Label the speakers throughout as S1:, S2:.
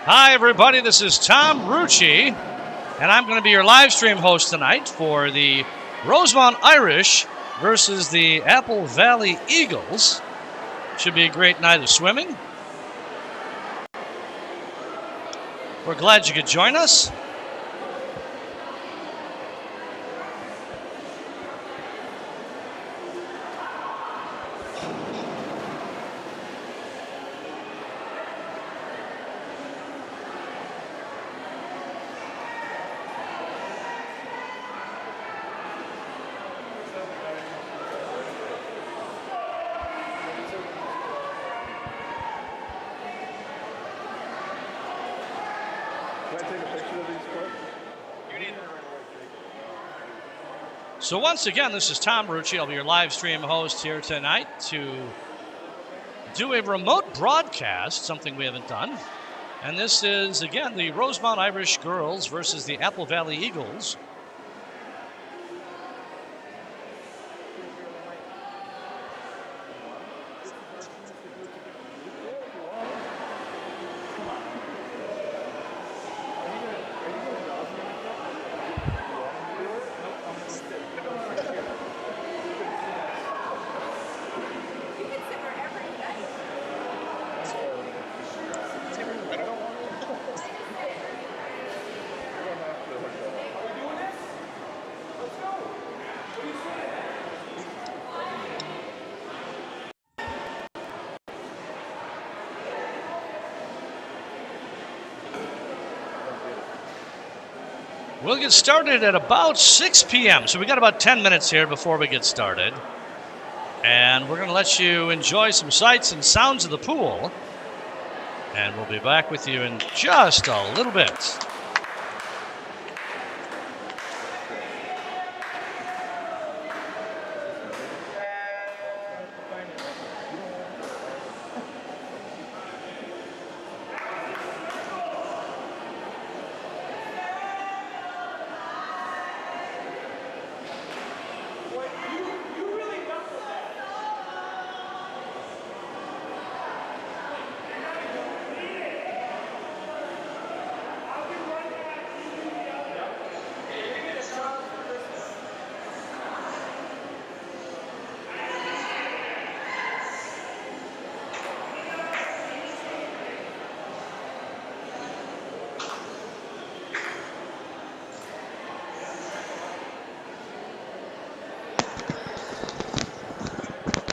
S1: Hi, everybody. This is Tom Rucci, and I'm going to be your live stream host tonight for the Rosemount Irish versus the Apple Valley Eagles. Should be a great night of swimming. We're glad you could join us. So once again, this is Tom Rucci. I'll be your live stream host here tonight to do a remote broadcast, something we haven't done. And this is, again, the Rosemount Irish girls versus the Apple Valley Eagles. We'll get started at about 6 p.m., so we got about 10 minutes here before we get started. And we're going to let you enjoy some sights and sounds of the pool. And we'll be back with you in just a little bit.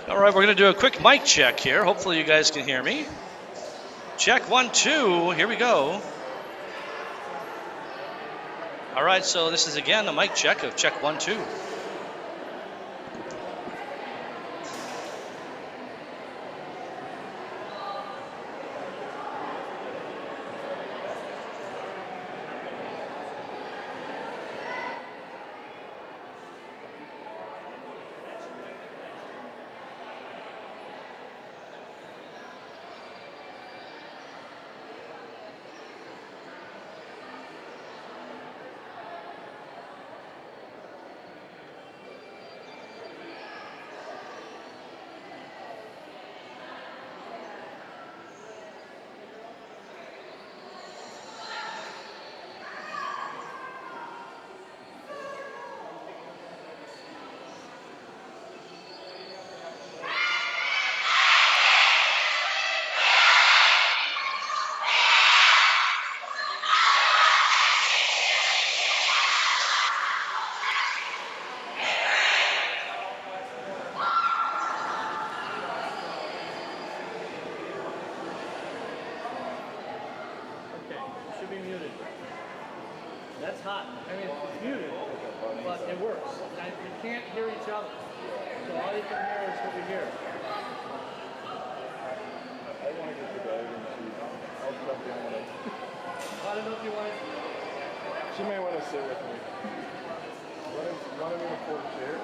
S1: All right, we're going to do a quick mic check here. Hopefully you guys can hear me. Check 1, 2. Here we go. All right, so this is, again, a mic check of check 1, 2.
S2: That's hot. I mean, it's muted, but it works. And you can't hear each other. So all you can hear is what we hear.
S3: I want to get the bag and I'll jump in on it.
S2: I don't know if you want to...
S3: She may want to sit with me. You want to move for a chair?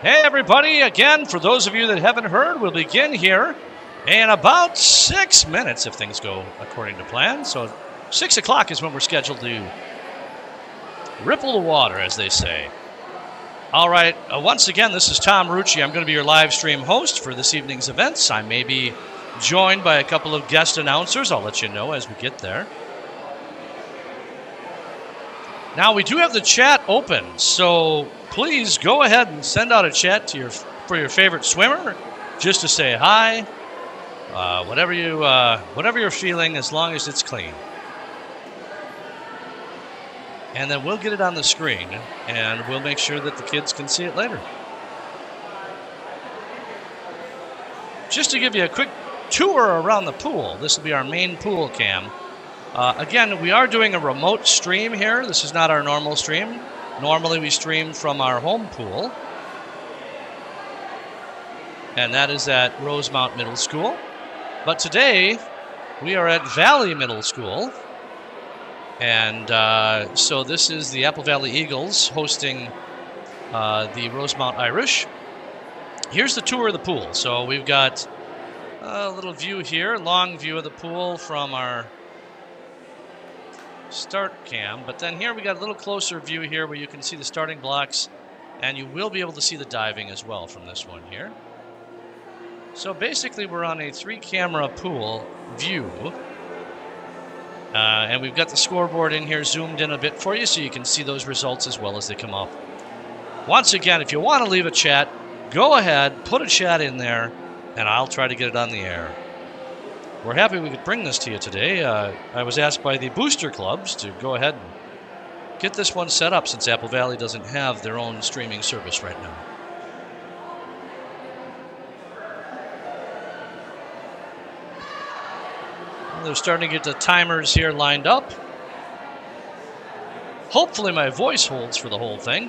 S1: Hey, everybody. Again, for those of you that haven't heard, we'll begin here in about 6 minutes if things go according to plan. So 6 o'clock is when we're scheduled to ripple the water, as they say. All right. Once again, this is Tom Rucci. I'm going to be your live stream host for this evening's events. I may be joined by a couple of guest announcers. I'll let you know as we get there. Now, we do have the chat open, so please go ahead and send out a chat to for your favorite swimmer, just to say hi, whatever you're feeling, as long as it's clean. And then we'll get it on the screen, and we'll make sure that the kids can see it later. Just to give you a quick tour around the pool, this will be our main pool cam. Again, we are doing a remote stream here. This is not our normal stream. Normally we stream from our home pool. And that is at Rosemount Middle School. But today, we are at Valley Middle School. And so this is the Apple Valley Eagles hosting the Rosemount Irish. Here's the tour of the pool. So we've got a little view here, long view of the pool from our start cam, but then here we got a little closer view here where you can see the starting blocks, and you will be able to see the diving as well from this one here. So basically we're on a 3-camera pool view, and we've got the scoreboard in here zoomed in a bit for you so you can see those results as well as they come up. Once again, if you want to leave a chat, go ahead, put a chat in there, and I'll try to get it on the air. We're happy we could bring this to you today. I was asked by the booster clubs to go ahead and get this one set up since Apple Valley doesn't have their own streaming service right now. And they're starting to get the timers here lined up. Hopefully my voice holds for the whole thing.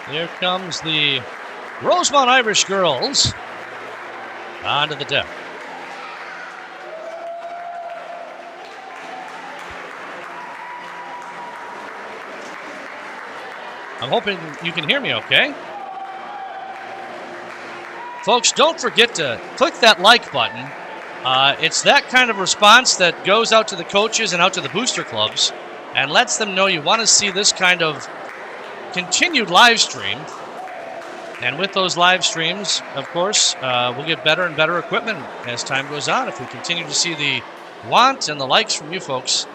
S1: Here comes the Rosemount Irish girls onto the deck. I'm hoping you can hear me okay. Folks, don't forget to click that like button. It's that kind of response that goes out to the coaches and out to the booster clubs and lets them know you want to see this kind of continued live stream. And with those live streams, of course, we'll get better and better equipment as time goes on if we continue to see the want and the likes from you folks.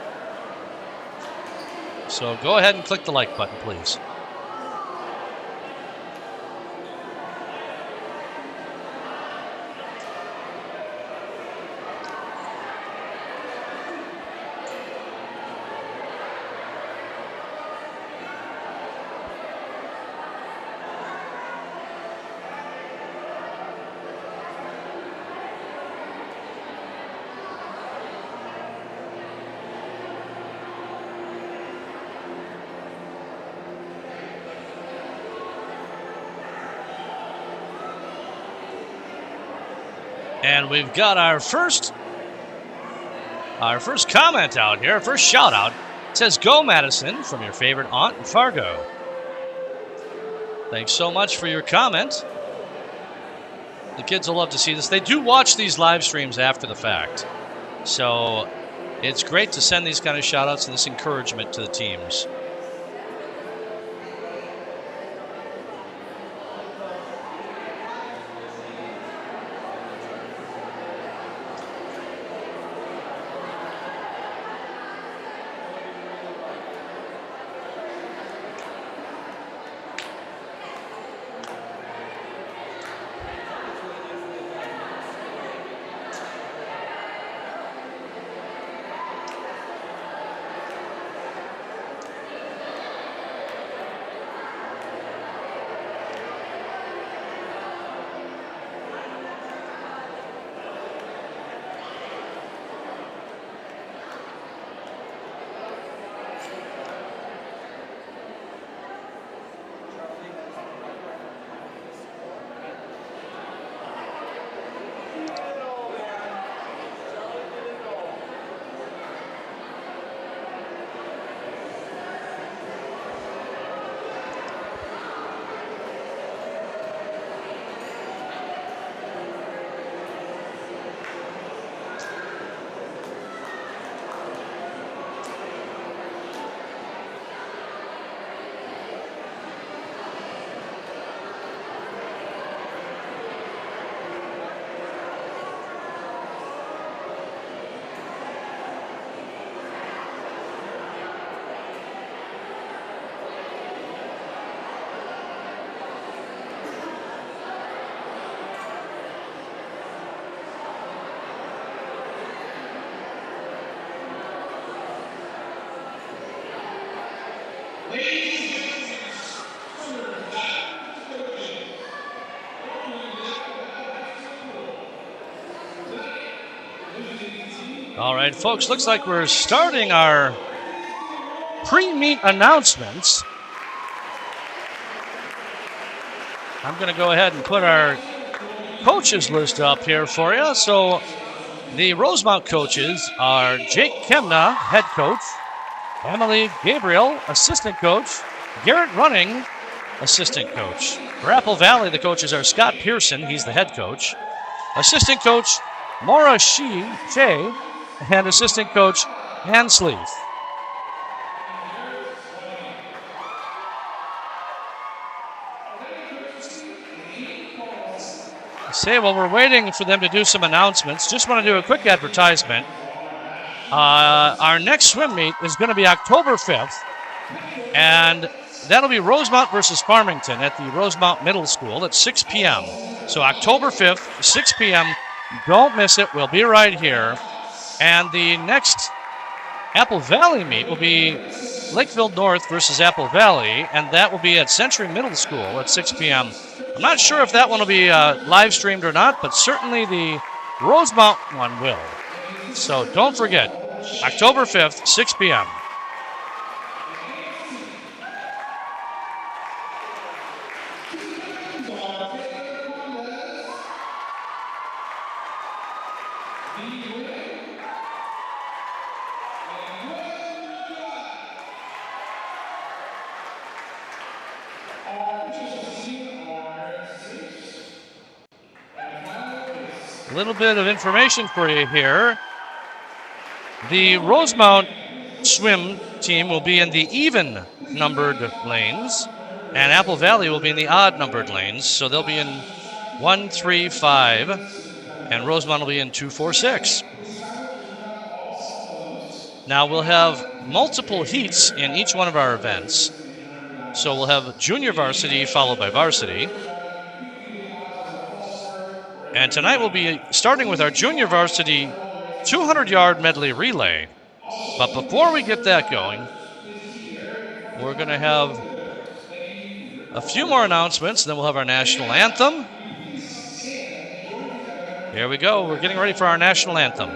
S1: So go ahead and click the like button, please. And we've got our first comment out here, first shout out. It says, "Go Madison," from your favorite aunt in Fargo. Thanks so much for your comment. The kids will love to see this. They do watch these live streams after the fact. So it's great to send these kind of shout outs and this encouragement to the teams. All right, folks, looks like we're starting our pre-meet announcements. I'm going to go ahead and put our coaches list up here for you. So the Rosemount coaches are Jake Kemna, head coach, Emily Gabriel, assistant coach, Garrett Running, assistant coach. For Apple Valley, the coaches are Scott Pearson, he's the head coach, assistant coach Maura Shea, and assistant coach Ann Sleeve. Say, while we're waiting for them to do some announcements, just want to do a quick advertisement. Our next swim meet is going to be October 5th, and that'll be Rosemount versus Farmington at the Rosemount Middle School at 6 p.m. So October 5th, 6 p.m. Don't miss it. We'll be right here. And the next Apple Valley meet will be Lakeville North versus Apple Valley, and that will be at Century Middle School at 6 p.m. I'm not sure if that one will be live streamed or not, but certainly the Rosemount one will. So don't forget, October 5th, 6 p.m. A little bit of information for you here. The Rosemount swim team will be in the even numbered lanes, and Apple Valley will be in the odd numbered lanes. So they'll be in 1, 3, 5, and Rosemount will be in 2, 4, 6. Now we'll have multiple heats in each one of our events. So we'll have junior varsity followed by varsity. And tonight we'll be starting with our junior varsity 200-yard medley relay. But before we get that going, we're going to have a few more announcements, and then we'll have our national anthem. Here we go. We're getting ready for our national anthem.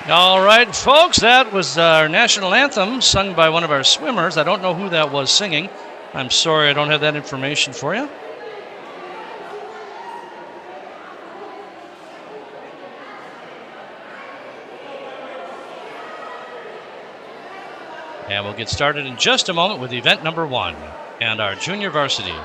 S1: All right, folks, that was our national anthem sung by one of our swimmers. I don't know who that was singing. I'm sorry, I don't have that information for you. And we'll get started in just a moment with event number 1 and our junior varsity.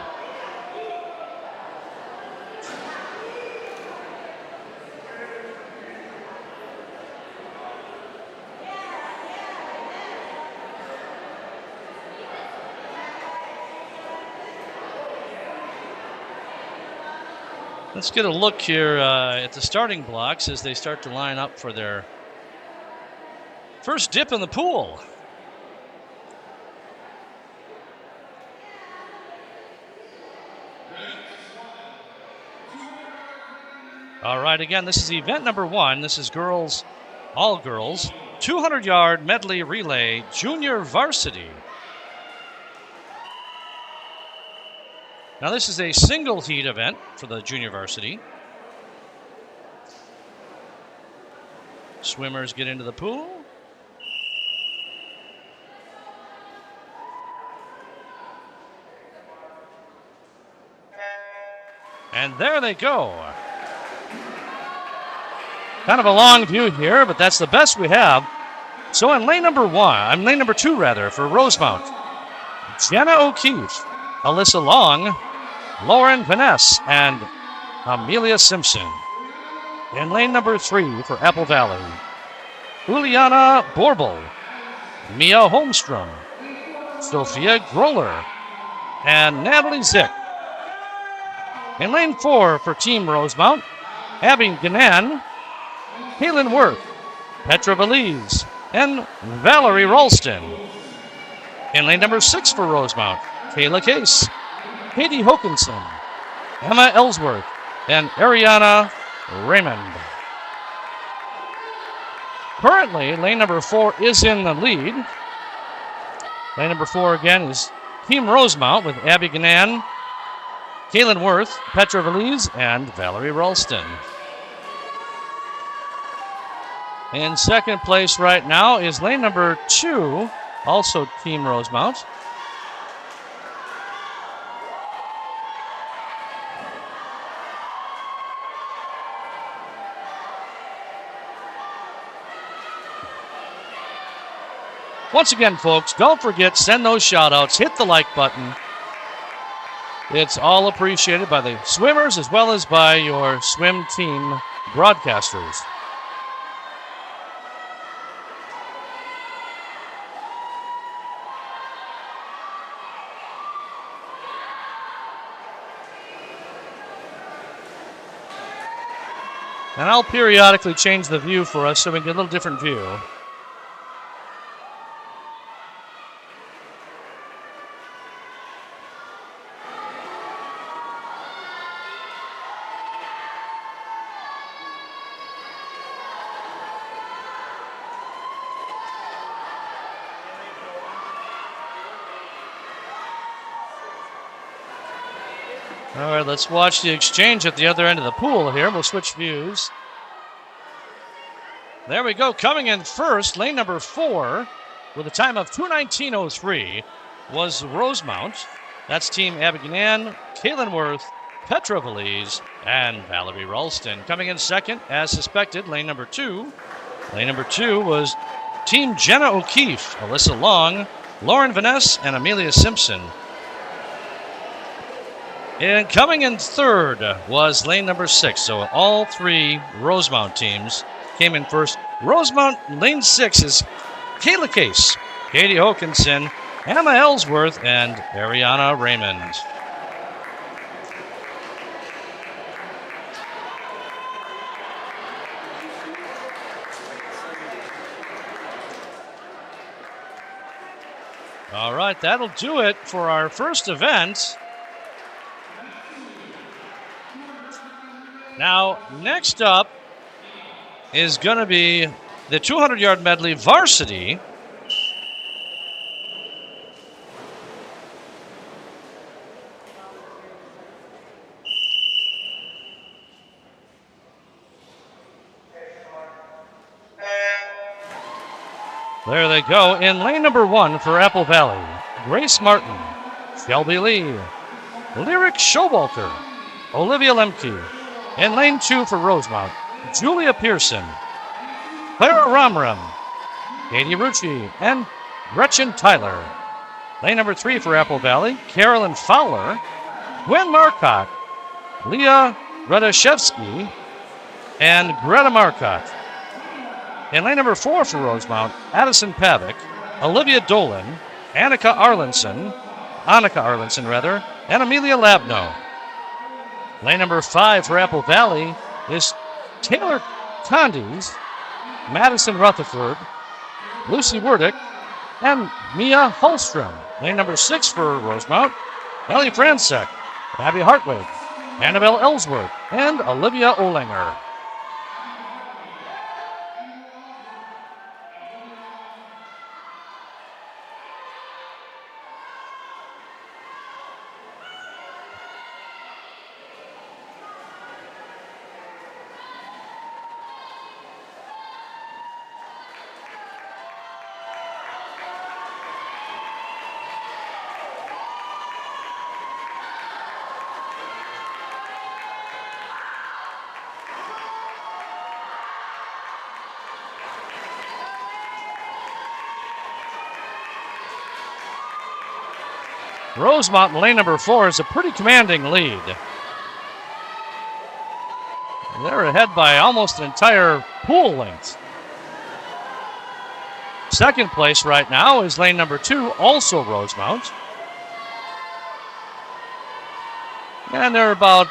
S1: Let's get a look here at the starting blocks as they start to line up for their first dip in the pool. All right, again, this is event number 1. This is girls, all girls, 200-yard medley relay, junior varsity. Now, this is a single heat event for the junior varsity. Swimmers get into the pool. And there they go. Kind of a long view here, but that's the best we have. So in lane number 2 rather, for Rosemount, Jenna O'Keefe, Alyssa Long, Lauren Vaness, and Amelia Simpson. In lane number 3 for Apple Valley, Juliana Borbel, Mia Holmstrom, Sophia Groller, and Natalie Zick. In lane 4 for Team Rosemount, Abby Ganan, Kaylin Worth, Petra Belize, and Valerie Ralston. In lane number 6 for Rosemount, Kayla Case, Katie Hokinson, Emma Ellsworth, and Ariana Raymond. Currently, lane number 4 is in the lead. Lane number 4 again is Team Rosemount with Abby Ganan, Kaylin Worth, Petra Belize, and Valerie Ralston. In second place right now is lane number 2, also Team Rosemount. Once again, folks, don't forget, send those shout-outs, hit the like button. It's all appreciated by the swimmers as well as by your swim team broadcasters. And I'll periodically change the view for us so we can get a little different view. All right, let's watch the exchange at the other end of the pool here. We'll switch views. There we go. Coming in first, lane number 4, with a time of 2:19.03, was Rosemount. That's Team Abiganan, Kaylin Worth, Petra Belize, and Valerie Ralston. Coming in second, as suspected, lane number 2. Lane number 2 was Team Jenna O'Keefe, Alyssa Long, Lauren Vaness, and Amelia Simpson. And coming in third was lane number 6. So all 3 Rosemount teams came in first. Rosemount, lane 6 is Kayla Case, Katie Hokinson, Emma Ellsworth, and Ariana Raymond. All right, that'll do it for our first event. Now, next up is going to be the 200-yard medley varsity. There they go. In lane number 1 for Apple Valley, Grace Martin, Shelby Lee, Lyric Showalter, Olivia Lemke. In lane 2 for Rosemount, Julia Pearson, Clara Ramram, Katie Rucci, and Gretchen Tyler. Lane number 3 for Apple Valley, Carolyn Fowler, Gwen Marcotte, Leah Radashevsky, and Greta Marcotte. In lane number 4 for Rosemount, Addison Pavick, Olivia Dolan, Annika Arlinson, and Amelia Labno. Lane number 5 for Apple Valley is Taylor Condes, Madison Rutherford, Lucy Werdick, and Mia Holstrom. Lane number 6 for Rosemount, Ellie Fransek, Abby Hartwig, Annabelle Ellsworth, and Olivia Olanger. Rosemount in lane number 4 is a pretty commanding lead. They're ahead by almost an entire pool length. Second place right now is lane number 2, also Rosemount. And they're about,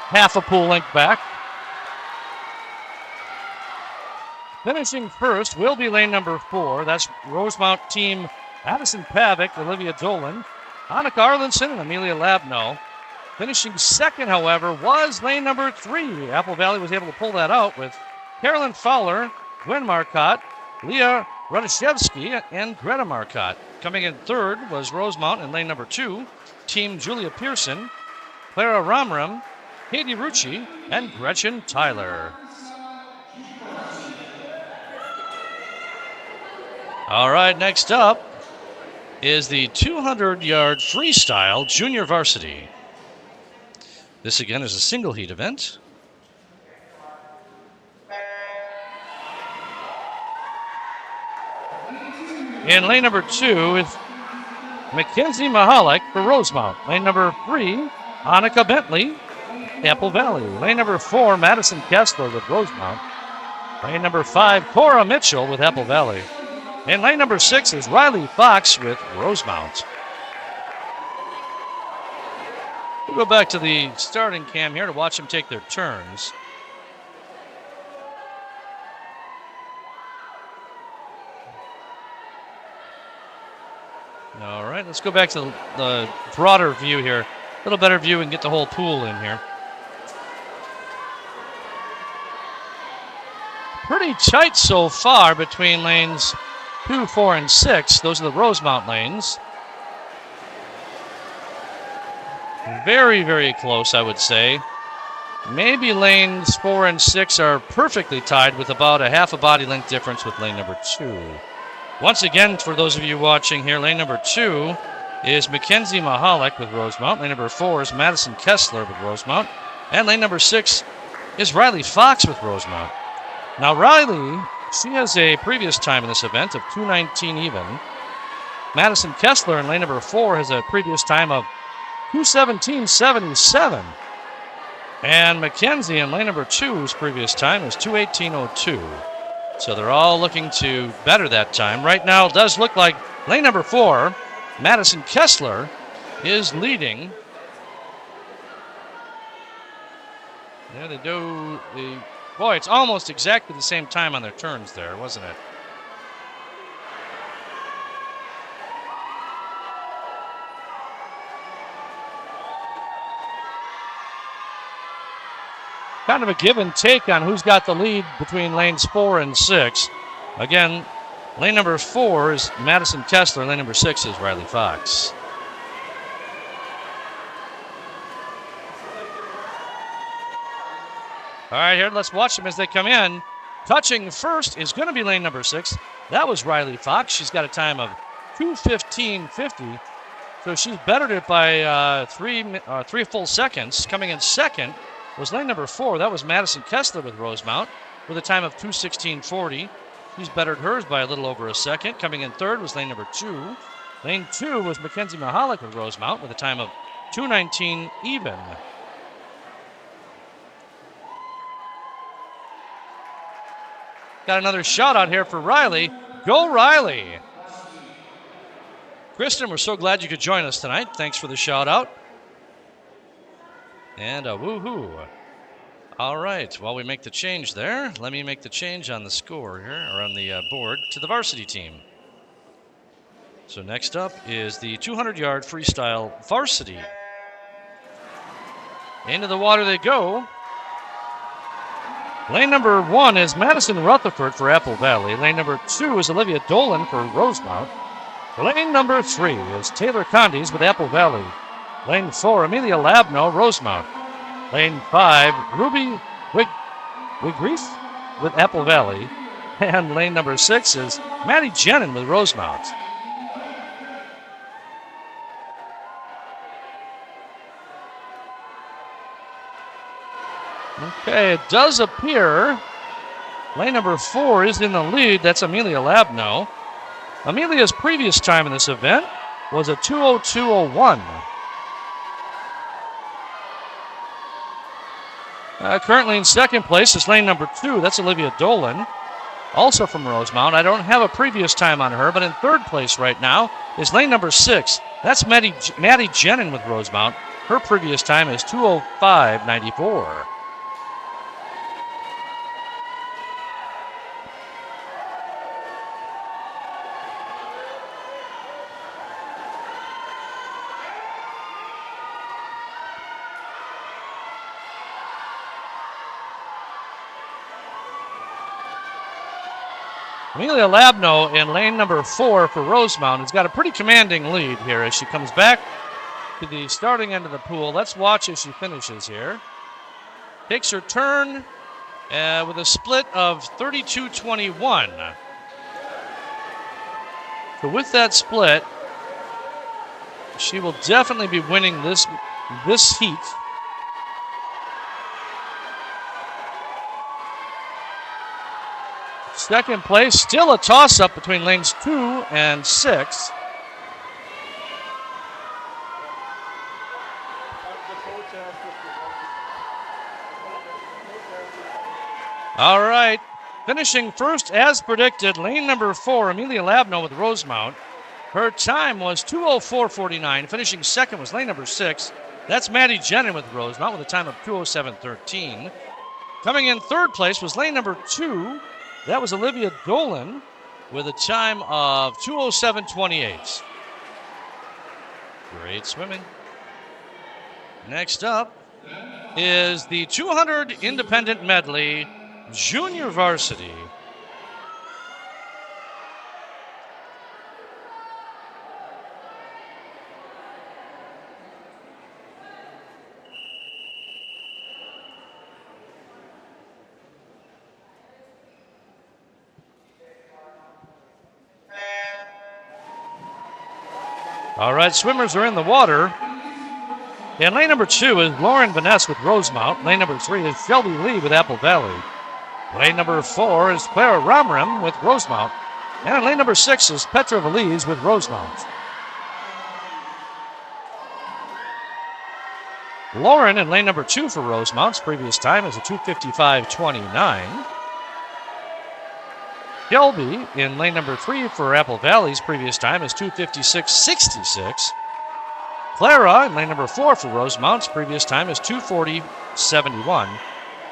S1: half a pool length back. Finishing first will be lane number 4. That's Rosemount team Addison Pavick, Olivia Dolan, Annika Arlinson, and Amelia Labno. Finishing second, however, was lane number 3. Apple Valley was able to pull that out with Carolyn Fowler, Gwen Marcotte, Leah Radoszewski, and Greta Marcotte. Coming in third was Rosemount in lane number 2, team Julia Pearson, Clara Ramram, Katie Rucci, and Gretchen Tyler. All right, next up is the 200-yard freestyle junior varsity. This again is a single heat event. In lane number 2 is Mackenzie Mahalik for Rosemount. Lane number 3, Annika Bentley, Apple Valley. Lane number 4, Madison Kessler with Rosemount. Lane number 5, Cora Mitchell with Apple Valley. And lane number 6 is Riley Fox with Rosemount. We'll go back to the starting cam here to watch them take their turns. All right, let's go back to the broader view here. A little better view and get the whole pool in here. Pretty tight so far between lanes 2, 4, and 6. Those are the Rosemount lanes. Very, very close, I would say. Maybe lanes 4 and 6 are perfectly tied with about a half a body length difference with lane number 2. Once again, for those of you watching here, lane number 2 is Mackenzie Mahalik with Rosemount. Lane number 4 is Madison Kessler with Rosemount. And lane number 6 is Riley Fox with Rosemount. Now, Riley, she has a previous time in this event of 2:19 even. Madison Kessler in lane number 4 has a previous time of 2:17.77. And Mackenzie in lane number 2's previous time is 2:18.02. So they're all looking to better that time. Right now, it does look like lane number 4, Madison Kessler, is leading. There they do. Boy, it's almost exactly the same time on their turns there, wasn't it? Kind of a give and take on who's got the lead between lanes 4 and 6. Again, lane number 4 is Madison Kessler. Lane number 6 is Riley Fox. All right, here, let's watch them as they come in. Touching first is going to be lane number 6. That was Riley Fox. She's got a time of 2:15.50. So she's bettered it by 3 full seconds. Coming in second was lane number 4. That was Madison Kessler with Rosemount with a time of 2:16.40. She's bettered hers by a little over a second. Coming in third was lane number 2. Lane 2 was Mackenzie Mahalik with Rosemount with a time of 2:19 even. Got another shout out here for Riley. Go Riley! Kristen, we're so glad you could join us tonight. Thanks for the shout out. And a woohoo. All right, while we make the change there, let me make the change on the score here, or on the board, to the varsity team. So next up is the 200-yard freestyle varsity Into the water they go. Lane number 1 is Madison Rutherford for Apple Valley. Lane number 2 is Olivia Dolan for Rosemount. Lane number 3 is Taylor Condes with Apple Valley. Lane 4, Amelia Labno, Rosemount. Lane 5, Ruby Wigreath with Apple Valley. And lane number 6 is Maddie Jenin with Rosemount. Okay, it does appear lane number 4 is in the lead. That's Amelia Labno. Amelia's previous time in this event was a 2:02:01. Currently in second place is lane number 2. That's Olivia Dolan, also from Rosemount. I don't have a previous time on her, but in third place right now is lane number 6. That's Maddie Jenin with Rosemount. Her previous time is 2:05:94. Amelia Labno in lane number 4 for Rosemount has got a pretty commanding lead here as she comes back to the starting end of the pool. Let's watch as she finishes here. Takes her turn with a split of 32:21. So with that split, she will definitely be winning this heat. Second place, still a toss-up between lanes 2 and 6. All right, finishing first as predicted, lane number 4, Amelia Labno with Rosemount. Her time was 2:04:49. Finishing second was lane number 6. That's Maddie Jenin with Rosemount with a time of 2:07:13. Coming in third place was lane number 2. That was Olivia Dolan with a time of 2:07:28. Great swimming. Next up is the 200 independent medley junior varsity. All right, swimmers are in the water. And lane number 2 is Lauren Vaness with Rosemount. Lane number 3 is Shelby Lee with Apple Valley. Lane number 4 is Clara Ramram with Rosemount. And lane number 6 is Petra Valise with Rosemount. Lauren in lane number 2 for Rosemount's previous time is a 2:55:29. Shelby in lane number 3 for Apple Valley's previous time is 2:56:66. Clara in lane number 4 for Rosemount's previous time is 2:40:71.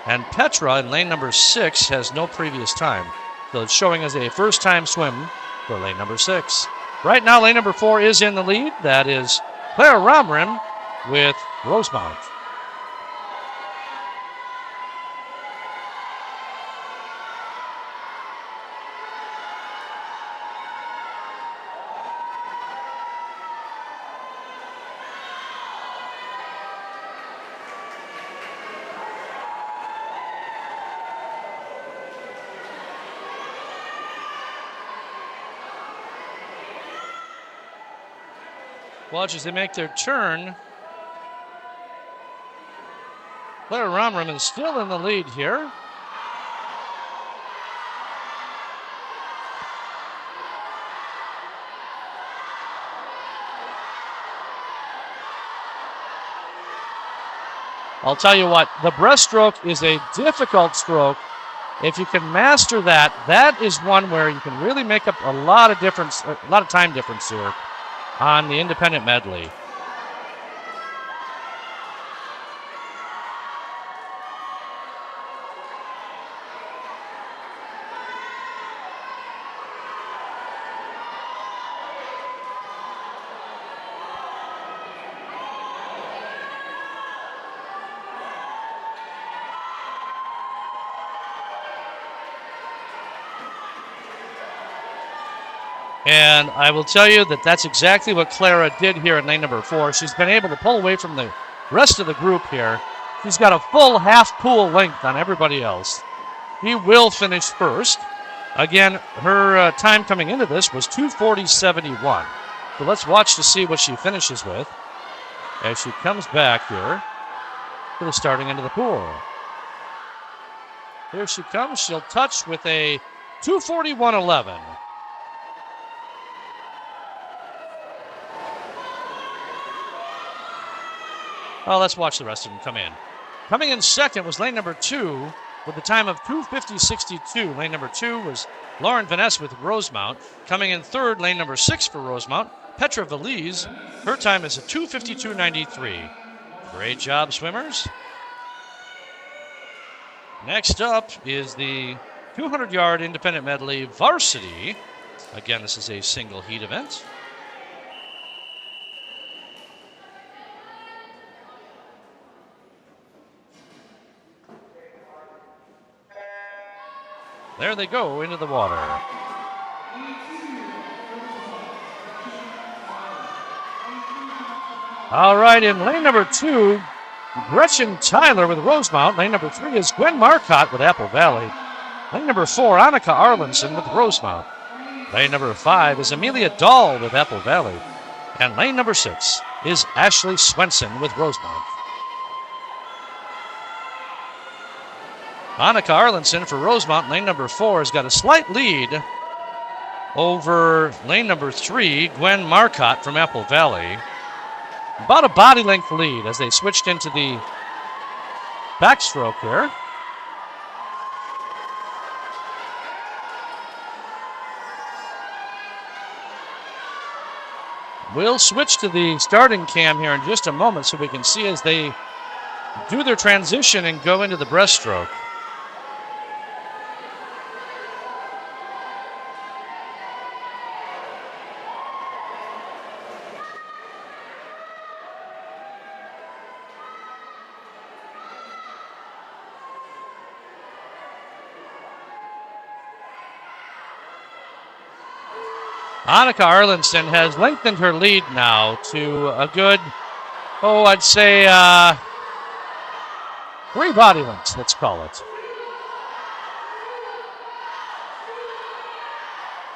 S1: And Petra in lane number 6 has no previous time. So it's showing as a first-time swim for lane number 6. Right now, lane number 4 is in the lead. That is Clara Ramram with Rosemount. Watch as they make their turn. Clara Ramram is still in the lead here. I'll tell you what, the breaststroke is a difficult stroke. If you can master that, that is one where you can really make up a lot of difference, a lot of time difference here on the independent medley. And I will tell you that that's exactly what Clara did here in lane number 4. She's been able to pull away from the rest of the group here. She's got a full half pool length on everybody else. He will finish first. Again, her time coming into this was 2:40.71. So let's watch to see what she finishes with as she comes back here to the starting end of the pool. Here she comes. She'll touch with a 2:41.11. Well, let's watch the rest of them come in. Coming in second was lane number 2 with a time of 2:50.62. Lane number 2 was Lauren Vaness with Rosemount. Coming in third, lane number 6 for Rosemount, Petra Valise. Her time is a 2:52.93. Great job, swimmers. Next up is the 200-yard independent medley varsity. Again, this is a single heat event. There they go into the water. All right, in lane number 2, Gretchen Tyler with Rosemount. Lane number 3 is Gwen Marcotte with Apple Valley. Lane number 4, Annika Arlenson with Rosemount. Lane number 5 is Amelia Dahl with Apple Valley. And lane number 6 is Ashley Swenson with Rosemount. Annika Arlenson for Rosemount, lane number 4, has got a slight lead over lane number 3, Gwen Marcotte from Apple Valley. About a body length lead as they switched into the backstroke here. We'll switch to the starting cam here in just a moment so we can see as they do their transition and go into the breaststroke. Annika Arlenson has lengthened her lead now to a good, I'd say 3 body lengths, let's call it.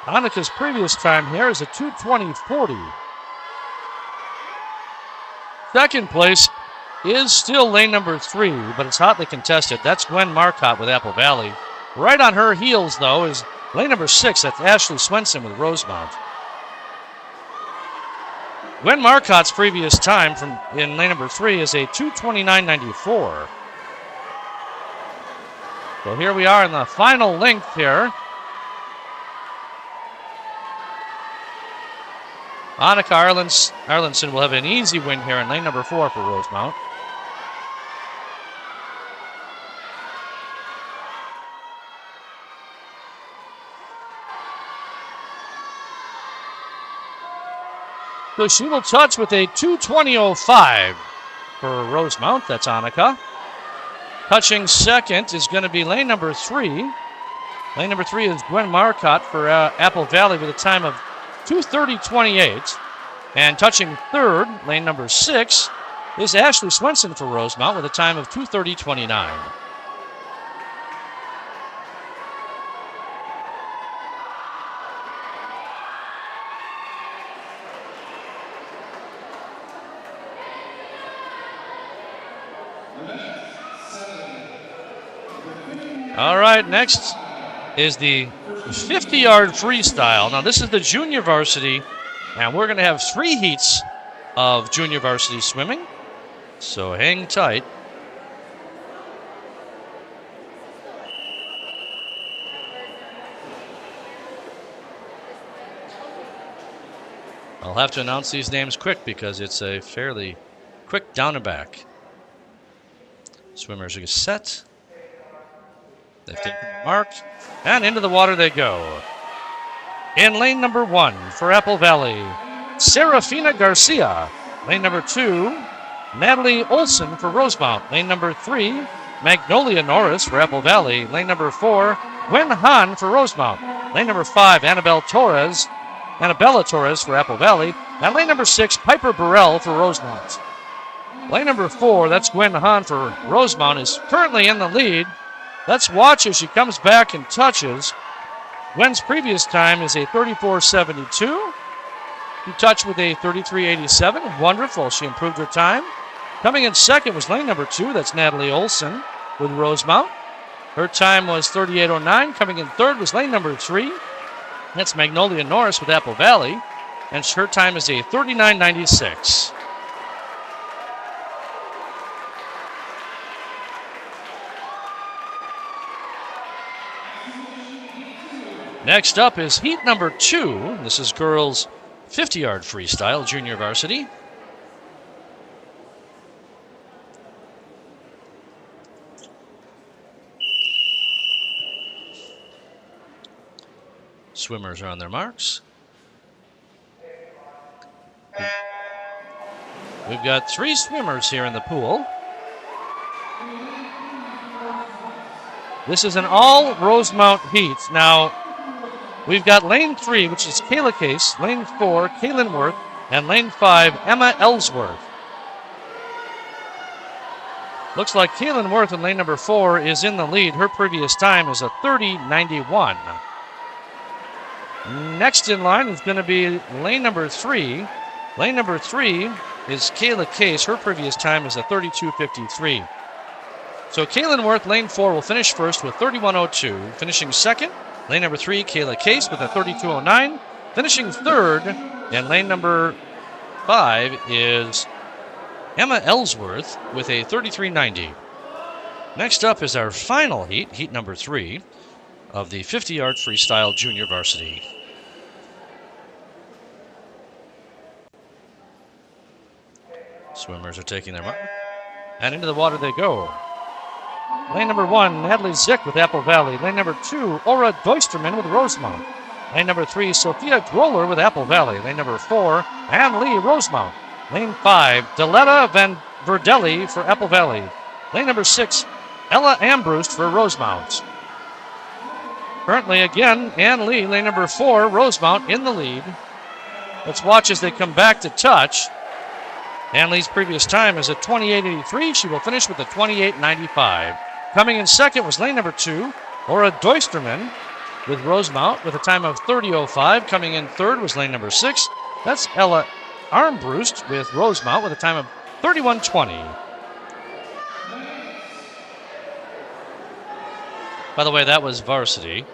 S1: Annika's previous time here is a 2:20.40. Second place is still lane number 3, but it's hotly contested. That's Gwen Marcotte with Apple Valley. Right on her heels, though, is lane number 6, that's Ashley Swenson with Rosemount. Gwen Marcotte's previous time in lane number 3 is a 2:29.94. So here we are in the final length here. Annika Arlenson will have an easy win here in lane number 4 for Rosemount. So she will touch with a 2:20.05 for Rosemount. That's Annika. Touching second is going to be lane number 3. Lane number 3 is Gwen Marcotte for Apple Valley with a time of 2:30.28. And touching third, lane number 6, is Ashley Swenson for Rosemount with a time of 2:30.29. All right, next is the 50-yard freestyle. Now, this is the junior varsity, and we're going to have 3 heats of junior varsity swimming, so hang tight. I'll have to announce these names quick because it's a fairly quick down and back. Swimmers are set. They've taken the mark, and into the water they go. In lane number 1 for Apple Valley, Serafina Garcia. Lane number 2, Natalie Olson for Rosemount. Lane number 3, Magnolia Norris for Apple Valley. Lane number 4, Gwen Hahn for Rosemount. Lane number 5, Annabelle Torres. Annabella Torres for Apple Valley. And lane number 6, Piper Burrell for Rosemount. Lane number 4, that's Gwen Hahn for Rosemount, is currently in the lead. Let's watch as she comes back and touches. Gwen's previous time is a 34.72. She touched with a 33.87. Wonderful. She improved her time. Coming in second was lane number 2. That's Natalie Olson with Rosemount. Her time was 38.09. Coming in third was lane number 3. That's Magnolia Norris with Apple Valley. And her time is a 39.96. Next up is heat number 2. This is girls 50-yard freestyle, junior varsity. Swimmers are on their marks. We've got 3 swimmers here in the pool. This is an all Rosemount heat. Now, we've got lane 3, which is Kayla Case, lane 4, Kaylin Worth, and lane 5, Emma Ellsworth. Looks like Kaylin Worth in lane number 4 is in the lead. Her previous time is a 30.91. Next in line is going to be lane number 3. Lane number 3 is Kayla Case. Her previous time is a 32.53. So Kaylin Worth, lane 4, will finish first with 31.02. Finishing second, lane number 3, Kayla Case with a 32.09. Finishing third, and lane number 5 is Emma Ellsworth with a 33.90. Next up is our final heat, heat number 3, of the 50-yard freestyle junior varsity. Swimmers are taking their mark, and into the water they go. Lane number 1, Natalie Zick with Apple Valley. Lane number 2, Aura Doisterman with Rosemount. Lane number 3, Sophia Groller with Apple Valley. Lane number 4, Ann Lee, Rosemount. Lane 5, Deletta Van Verdelli for Apple Valley. Lane number 6, Ella Ambrust for Rosemount. Currently, again, Ann Lee, lane number 4, Rosemount, in the lead. Let's watch as they come back to touch. Ann Lee's previous time is a 28.83. She will finish with a 28.95. Coming in second was lane number 2, Aura Doisterman with Rosemount with a time of 30.05. Coming in third was lane number 6. That's Ella Armbrust with Rosemount with a time of 31.20. By the way, that was varsity.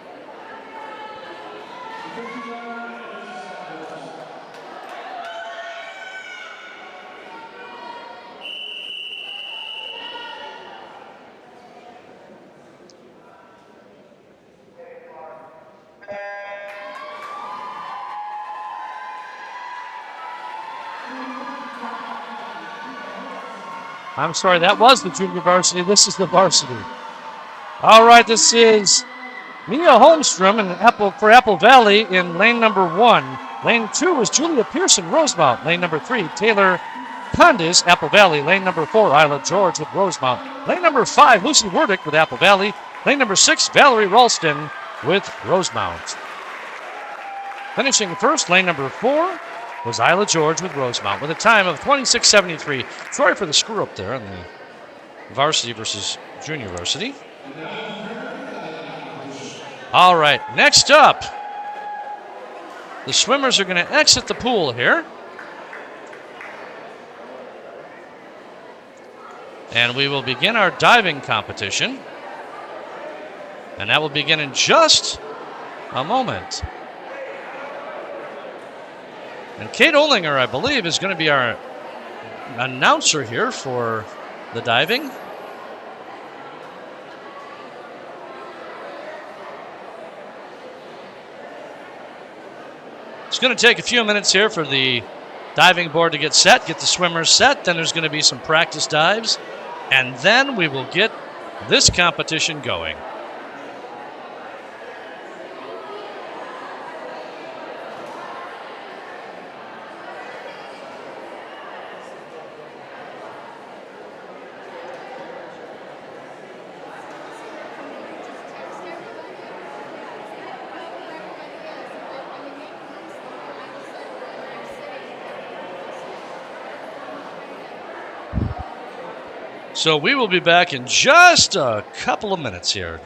S1: I'm sorry, that was the junior varsity. This is the varsity. All right, this is Mia Holmstrom for Apple Valley in lane number 1. Lane 2 was Julia Pearson, Rosemount. Lane number 3, Taylor Condis, Apple Valley. Lane number 4, Isla George with Rosemount. Lane number 5, Lucy Werdick with Apple Valley. Lane number 6, Valerie Ralston with Rosemount. Finishing first, lane number 4 was Isla George with Rosemount with a time of 26.73. Sorry for the screw up there on the varsity versus junior varsity. All right, next up, the swimmers are going to exit the pool here. And we will begin our diving competition. And that will begin in just a moment. And Kate Olinger, I believe, is going to be our announcer here for the diving. It's going to take a few minutes here for the diving board to get set, get the swimmers set. Then there's going to be some practice dives. And then we will get this competition going. So we will be back in just a couple of minutes here.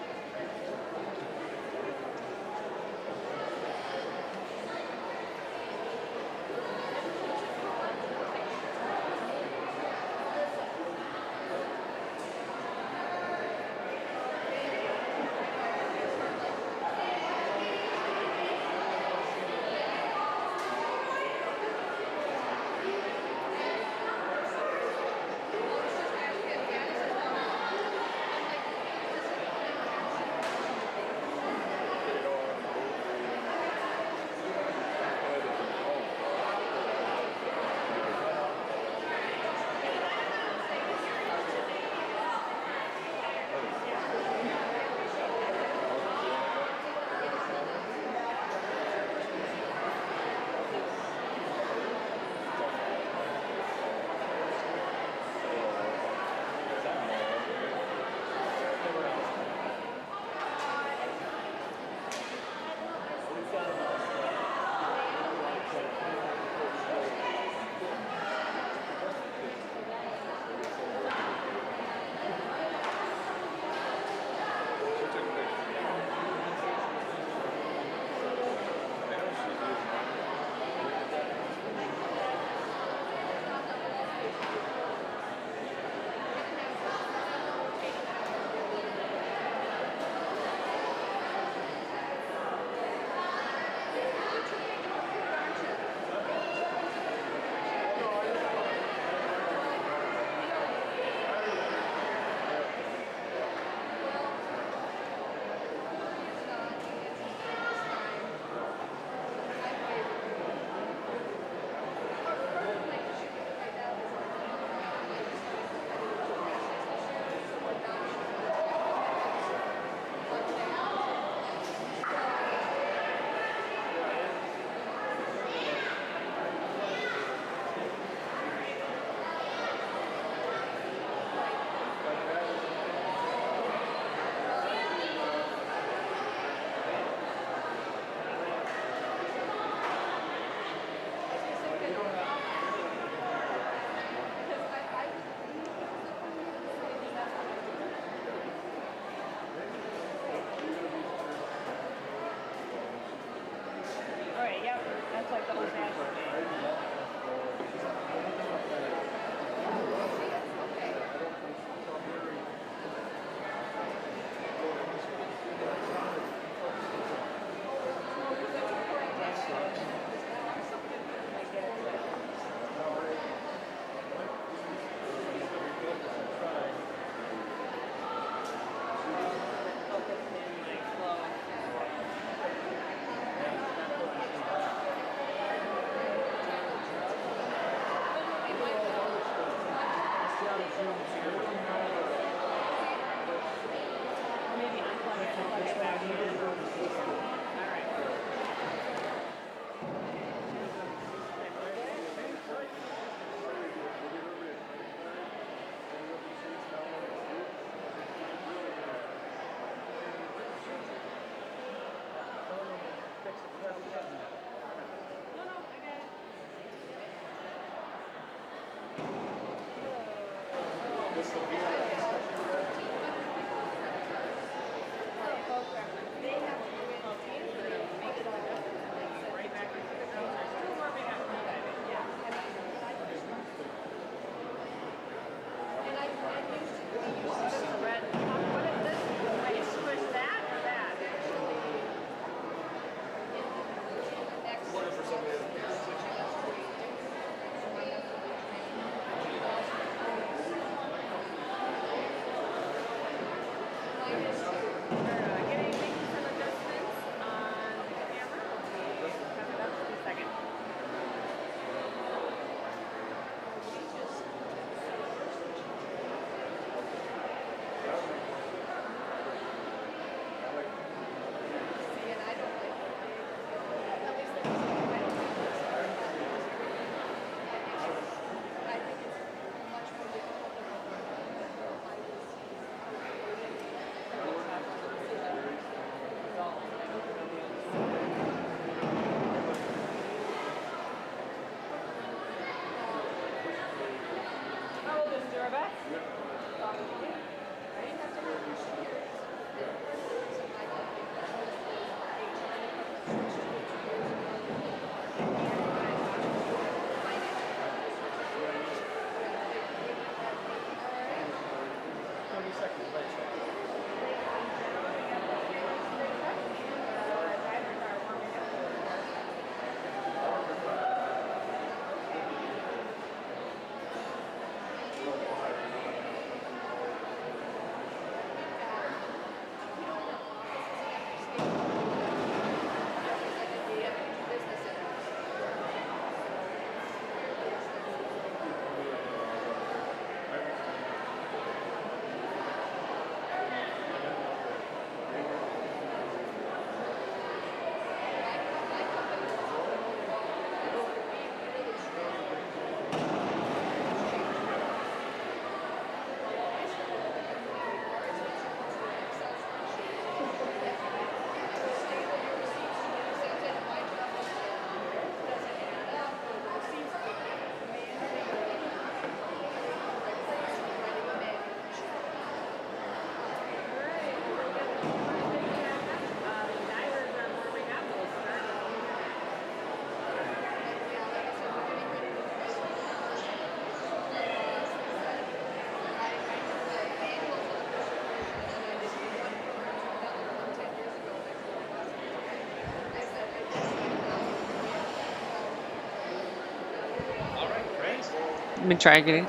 S4: Let me try again.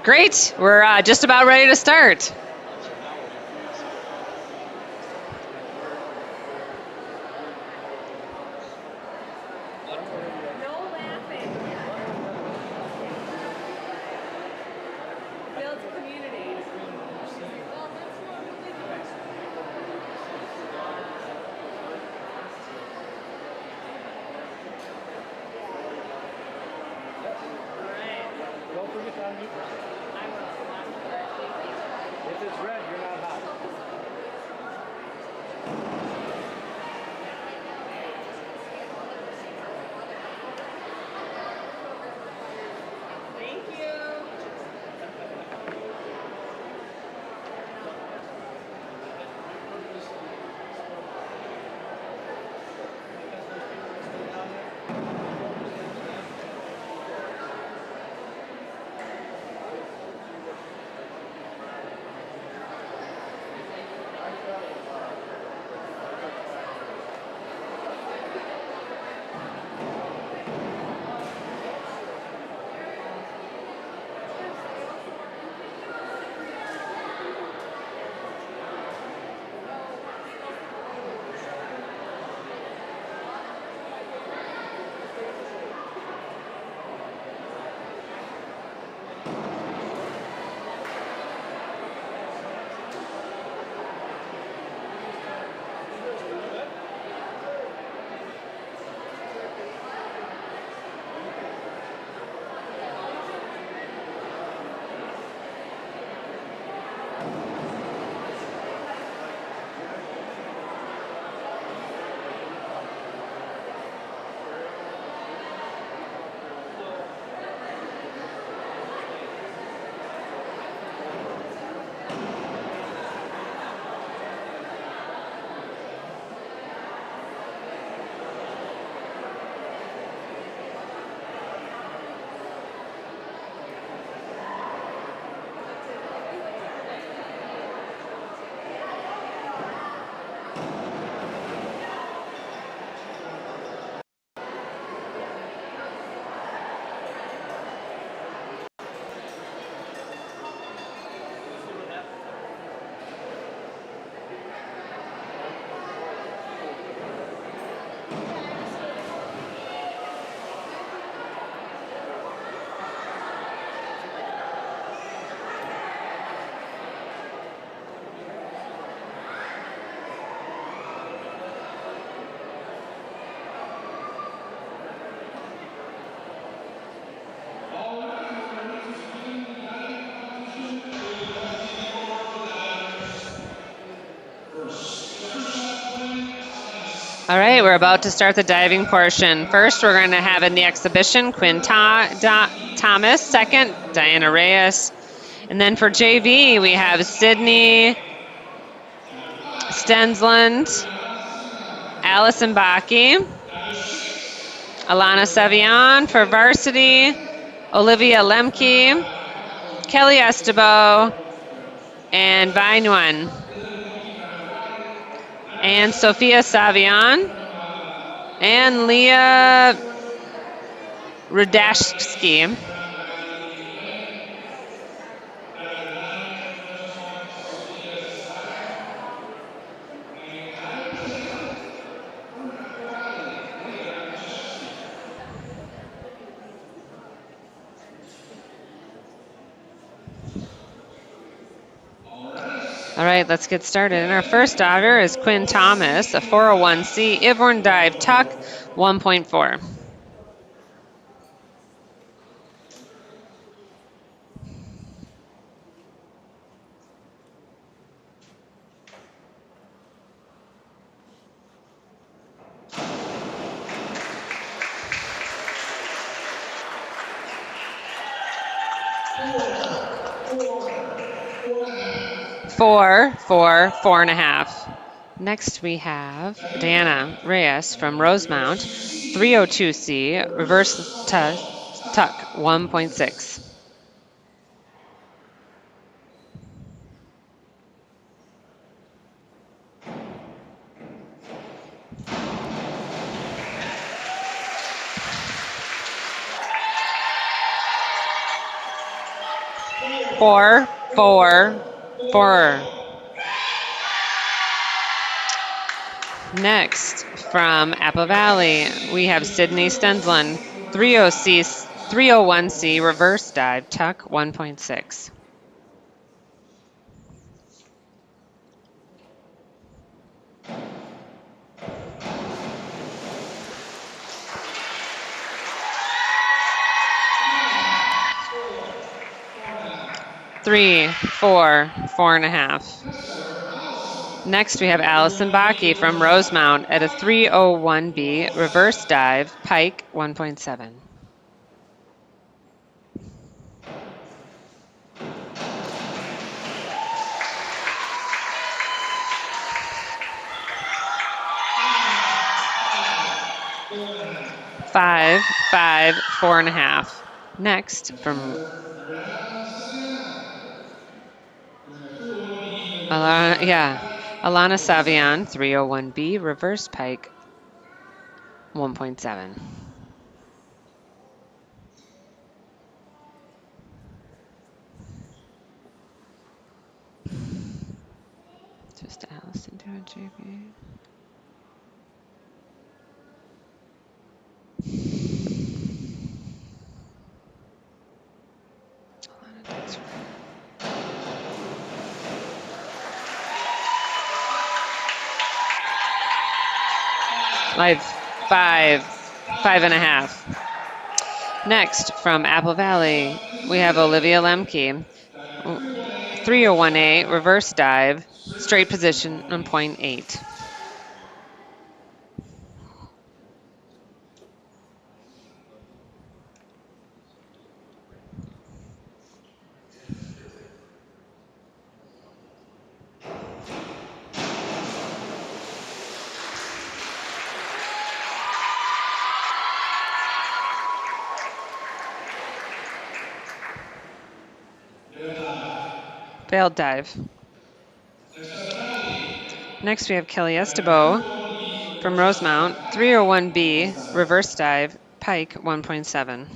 S4: Great. We're just about ready to start.
S2: Don't forget to unmute yourself. If it's red, you're not hot.
S4: All right, we're about to start the diving portion. First, we're going to have in the exhibition Quinn Thomas, second, Diana Reyes. And then for JV, we have Sydney Stensland, Allison Baki, Alana Savion for varsity, Olivia Lemke, Kelly Estebo, and Vi Nguyen. And Sophia Savion, and Leah Rudashski. All right, let's get started. And our first diver is Quinn Thomas, a 401C Ivorn Dive Tuck 1.4. Four and a half. Next we have Diana Reyes from Rosemount, 302C, reverse tuck 1.6. 4, 4, 4. Next, from Apple Valley, we have Sydney Stendland, 301C reverse dive, tuck 1.6. Three, 4, 4.5. Next, we have Allison Baki from Rosemount at a 301B reverse dive, pike 1.7. 5, 5, 4.5. Next, from Alana Savian, 301B reverse pike 1.7. Just Allison doing JV. Live 5, 5.5. Next, from Apple Valley, we have Olivia Lemke, 301A reverse dive, straight position on point 8. Failed dive. Next, we have Kelly Estebeau from Rosemount, 301B reverse dive, pike 1.7.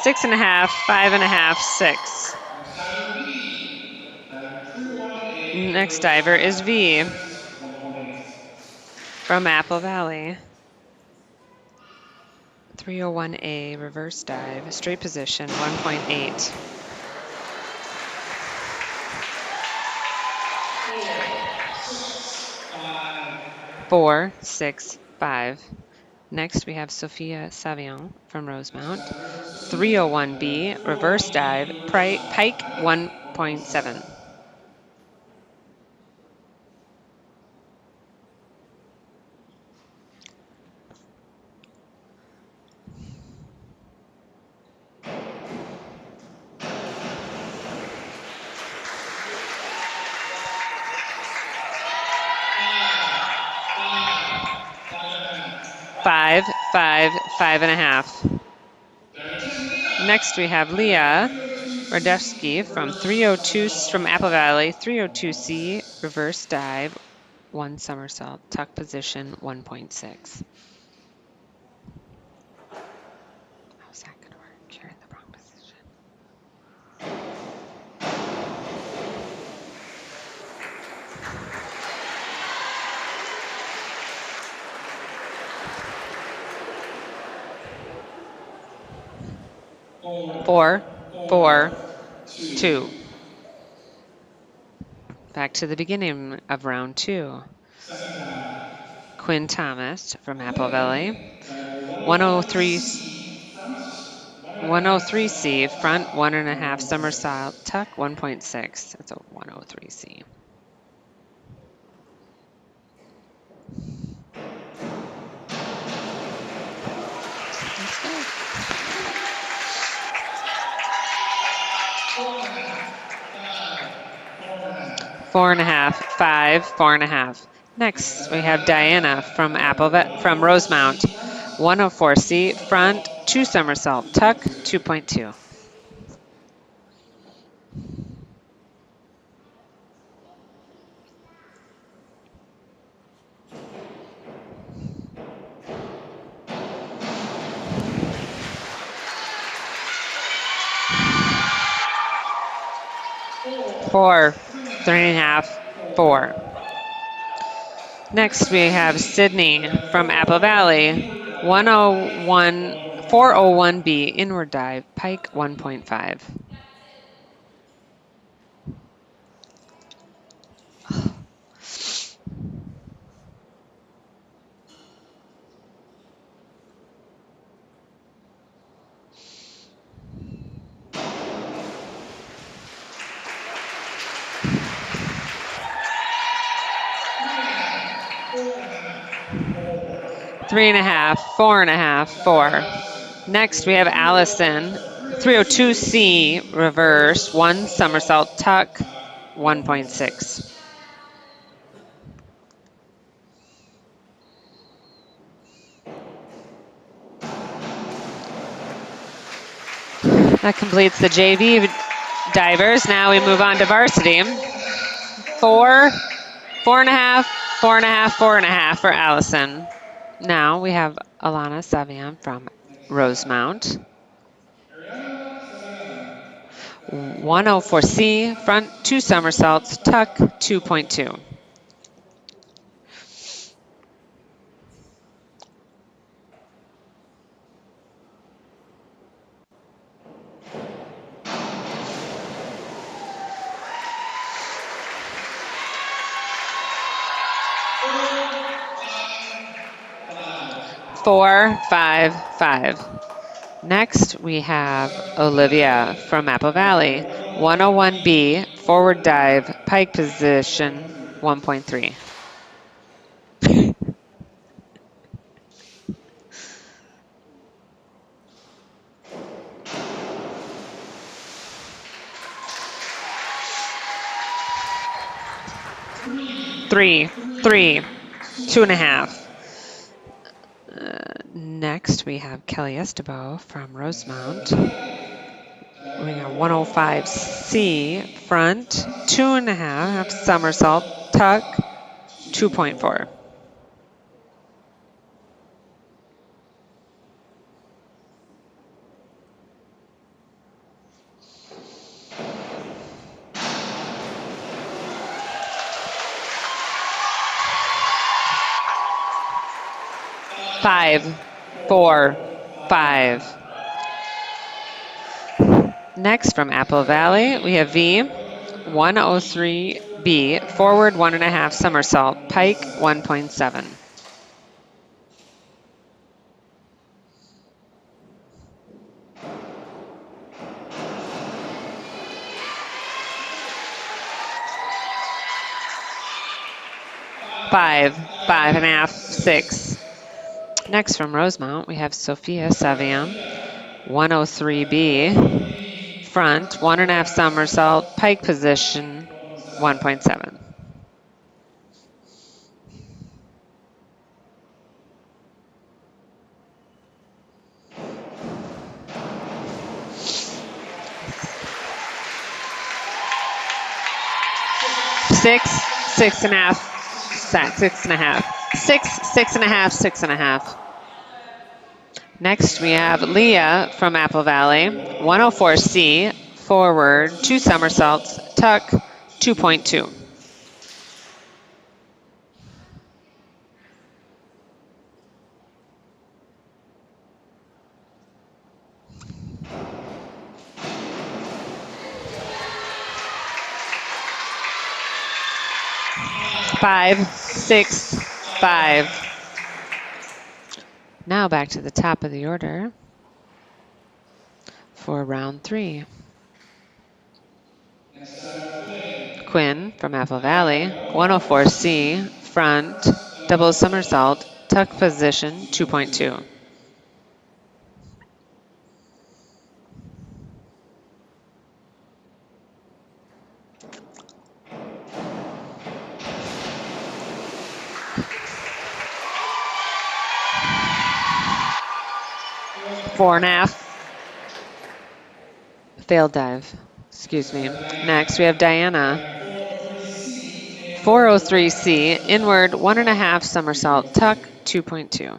S4: 6.5, 5.5, 6. Next diver is V from Apple Valley. 301A reverse dive, straight position 1.8. 4, 6, 5. Next, we have Sophia Savion from Rosemount. 301B reverse dive, pike 1.7. 5, 5, 5.5. Next, we have Leah Radevsky from 302 from Apple Valley, 302C reverse dive, 1 somersault, tuck position 1.6. How's that going to work? You're in the wrong position. 4, 4, 2. Back to the beginning of round 2. Quinn Thomas from Apple Valley. 103C front 1.5 somersault tuck 1.6. That's a 103C. Four and a half, 5, 4.5. Next, we have Diana from Rosemount. 104C front 2 somersault tuck 2.2. 4, 3.5, 4. Next, we have Sydney from Apple Valley, 101, 401B, inward dive, pike 1.5. Three and a half, 4.5, 4. Next, we have Allison, 302C, reverse, 1 somersault tuck, 1.6. That completes the JV divers. Now we move on to varsity. 4, 4.5, 4.5, 4.5 for Allison. Now we have Alana Savian from Rosemount. 104C, front 2 somersaults, tuck 2.2. Four, 5, 5. Next, we have Olivia from Apple Valley. 101B, forward dive, pike position, 1.3. 3, 3, 2.5. Next, we have Kelly Estebo from Rosemount. We got 105C, front, 2.5, somersault, tuck, 2.4. 5, 4, 5. Next, from Apple Valley, we have V, 103B, forward 1.5 somersault, pike 1.7. 5, 5.5, 6. Next, from Rosemount, we have Sophia Savian, 103B, front 1.5 somersault, pike position 1.7. 6, 6.5, 6.5. 6, 6.5, 6.5. Next, we have Leah from Apple Valley, 104C, forward, 2 somersaults, tuck, 2.2. 5, 6, 5. Now back to the top of the order for round 3. Quinn from Apple Valley, 104C, front, double somersault, tuck position, 2.2. 4.5. Failed dive. Excuse me. Next, we have Diana. 403C, inward 1.5 somersault, tuck 2.2.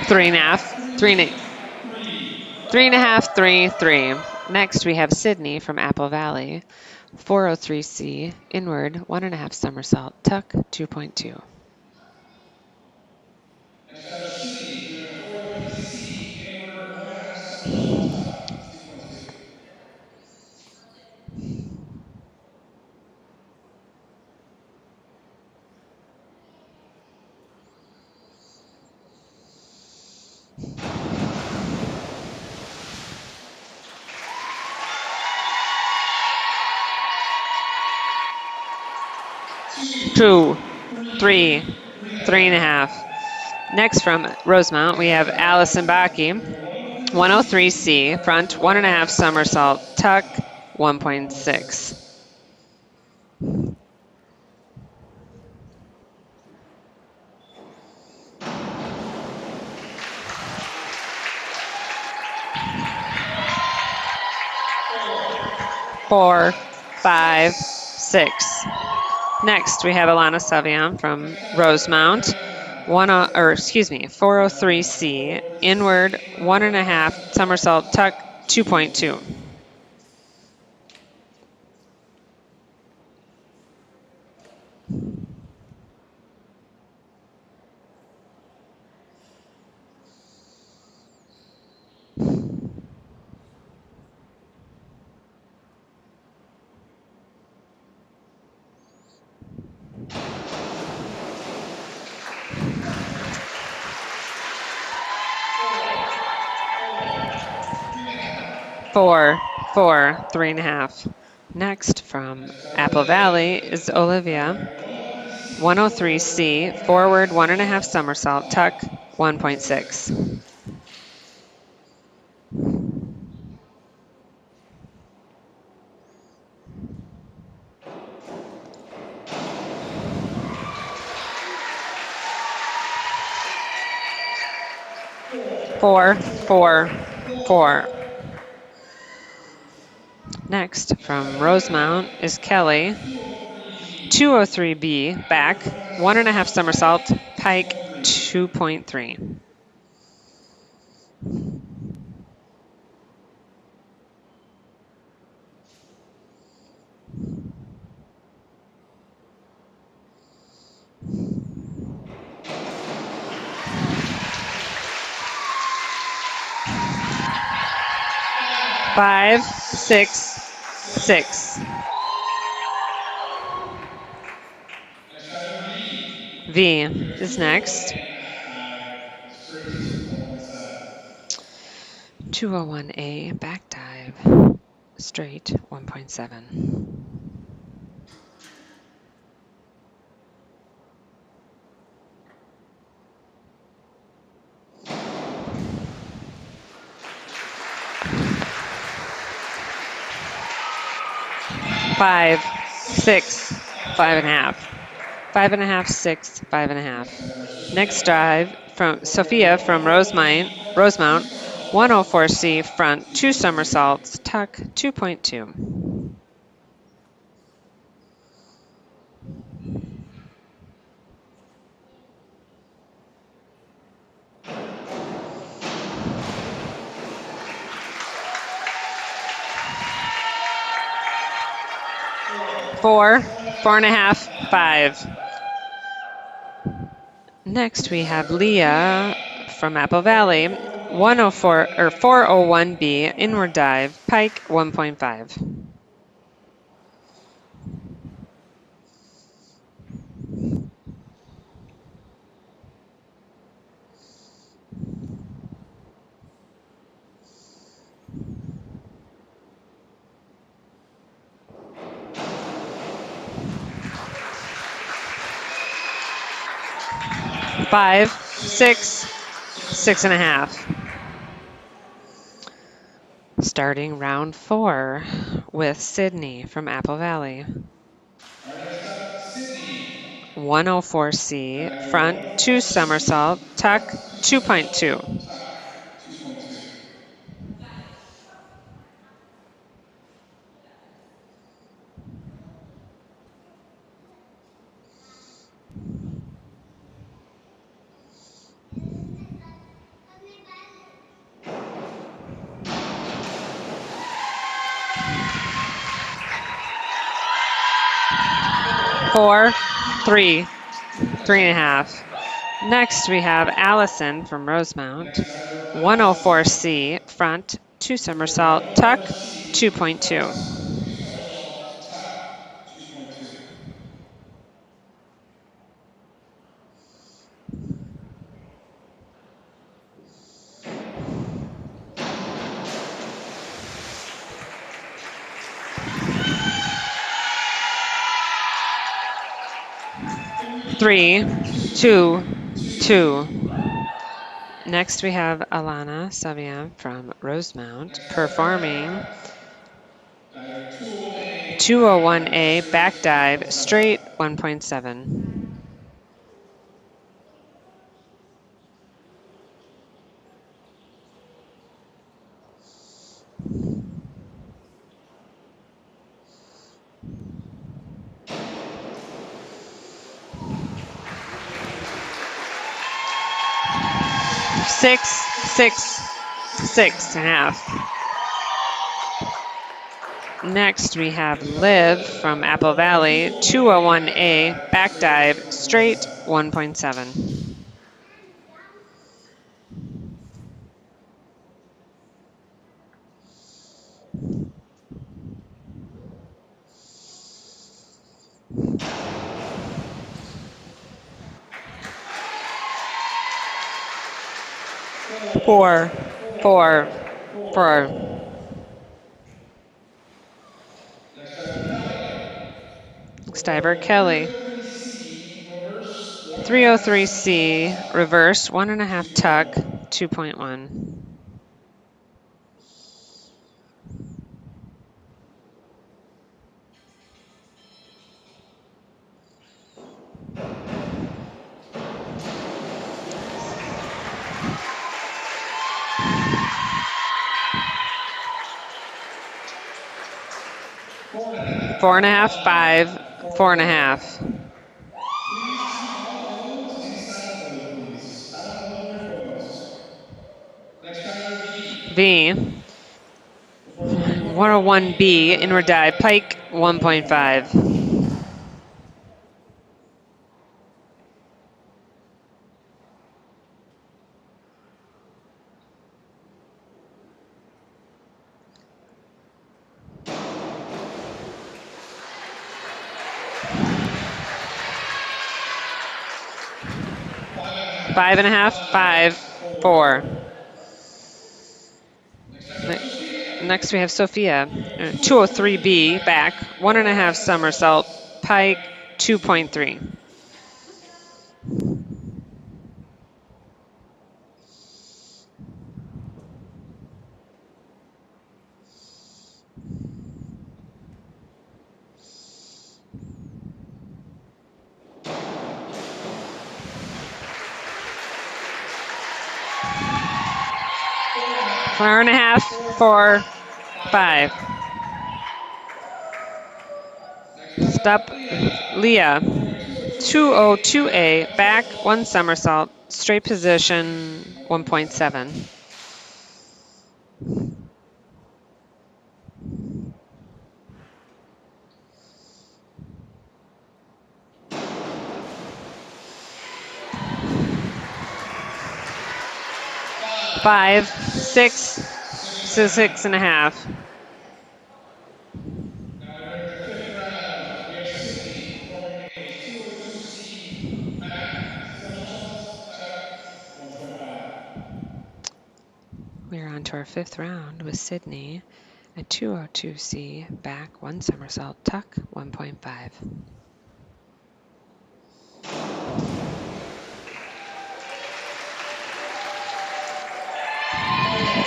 S4: 3.5, 3.5, 3. Next, we have Sydney from Apple Valley, 403C, inward, 1.5 somersault, tuck, 2.2. 2, 3, 3.5. Next from Rosemount, we have Allison Baki, 103C, front, 1.5 somersault, tuck, 1.6. 4, 5, 6. Next, we have Alana Savion from Rosemount, 403C, inward, 1.5 somersault, tuck, 2.2. 4, 4, 3.5. Next from Apple Valley is Olivia, 103C, forward, 1.5 somersault, tuck, 1.6. 4, 4, 4. Next from Rosemount is Kelly, 203B, back, 1.5 somersault, pike, 2.3. 5, 6, 6. V is next. 201A, back dive, straight, 1.7. 5, 6, 5.5. 5.5, 6, 5.5. Next dive from Sophia from Rosemount, 104C, front, 2 somersaults, tuck, 2.2. 4, 4.5, 5. Next we have Leah from Apple Valley, 104 or 401B, inward dive, pike, 1.5. 5, 6, 6.5. Starting round 4 with Sydney from Apple Valley. 104C, front, 2 somersault, tuck, 2.2. 4, 3, 3.5. Next, we have Allison from Rosemount, 104C, front, 2 somersault, tuck, 2.2. 3, 2, 2. Next, we have Alana Savian from Rosemount performing 201A back dive straight 1.7. 6, 6, 6.5. Next, we have Liv from Apple Valley, 201A back dive straight 1.7. 4, 4, 4. Next diver, Kelly. 303C, reverse, 1.5 tuck, 2.1. 4.5, 5, 4.5. V, 101B, inward dive, pike, 1.5. 5.5, 5, 4. Next we have Sophia, 203B, back, 1.5 somersault, pike, 2.3. 4.5, 4, 5. Step, Leah, 202A, back, 1 somersault, straight position, 1.7. 5, 6, 6.5. We're on to our 5th round with Sydney at 202C, back, 1 somersault, tuck, 1.5.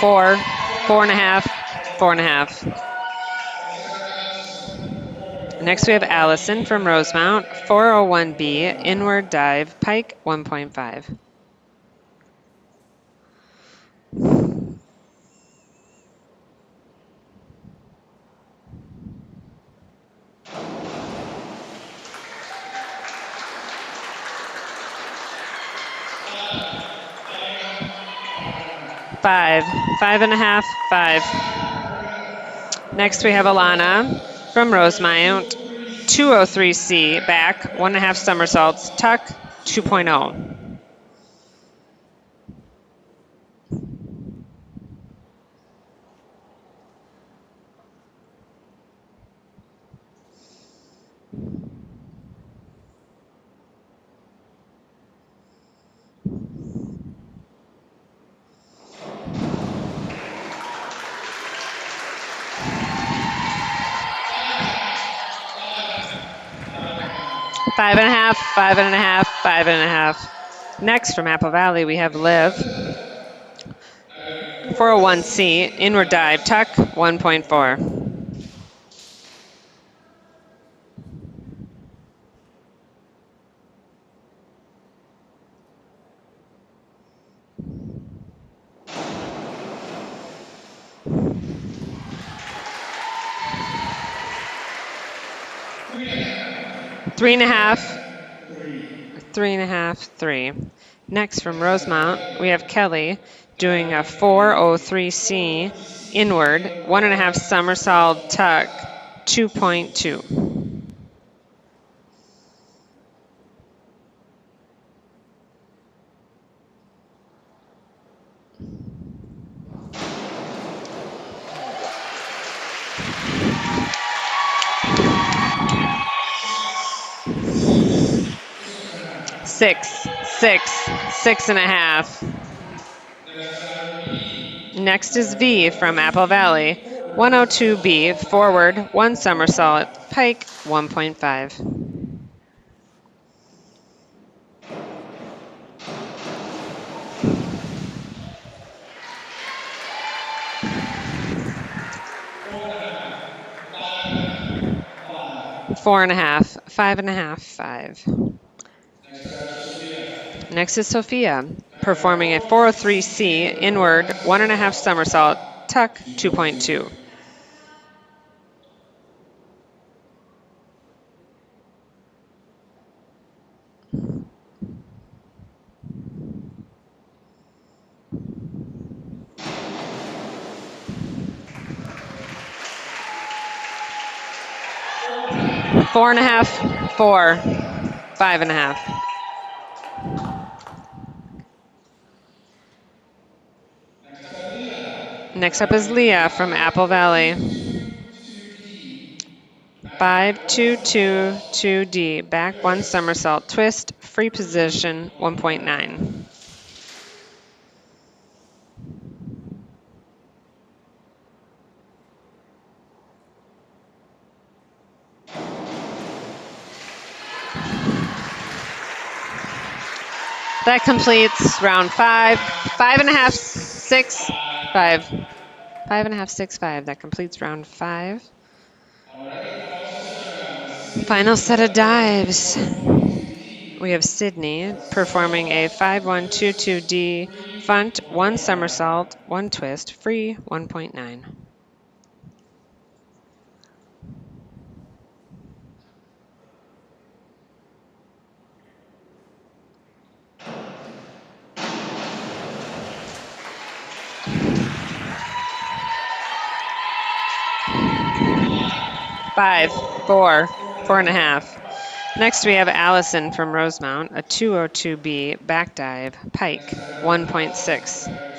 S4: 4, 4.5, 4.5. Next we have Allison from Rosemount, 401B, inward dive, pike, 1.5. 5, 5.5, 5. Next we have Alana from Rosemount, 203C, back, 1.5 somersaults, tuck, 2.0. Five and a half, 5.5, 5.5. Next from Apple Valley, we have Liv. 401C, inward dive, tuck, 1.4. 3.5, 3.5, 3. Next from Rosemount, we have Kelly doing a 403C, inward, 1.5 somersault, tuck, 2.2. 6.5. Next is V from Apple Valley. 102B, forward, 1 somersault, pike, 1.5. 4.5, 5.5, 5. Next is Sophia, performing a 403C, inward, 1.5 somersault, tuck, 2.2. 4.5, 4, 5.5. Next up is Leah from Apple Valley. 5-2-2-2D, back 1 somersault, twist, free position, 1.9. 5. That completes round 5. 5.5, 6, 5. 5.5, 6, 5. That completes round 5. Final set of dives. We have Sydney performing a 5-1-2-2D front, 1 somersault, 1 twist, free, 1.9. 5, 4, 4.5. Next, we have Allison from Rosemount, a 202B back dive, pike, 1.6.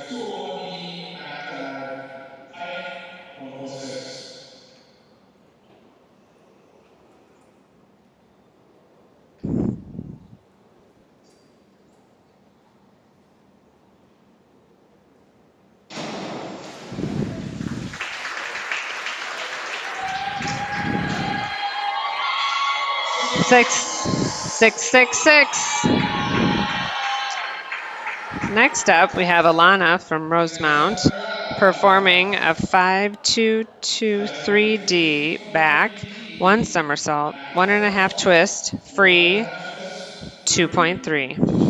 S4: 6, 6, 6, 6. Next up, we have Alana from Rosemount performing a 5-2-2-3D back, 1 somersault, 1.5 twist, free, 2.3.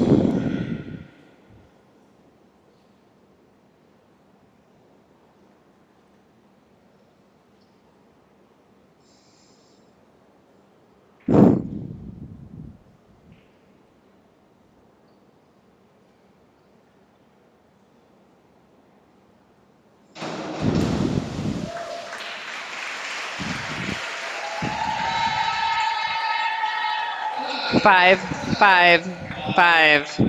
S4: 5, 5, 5.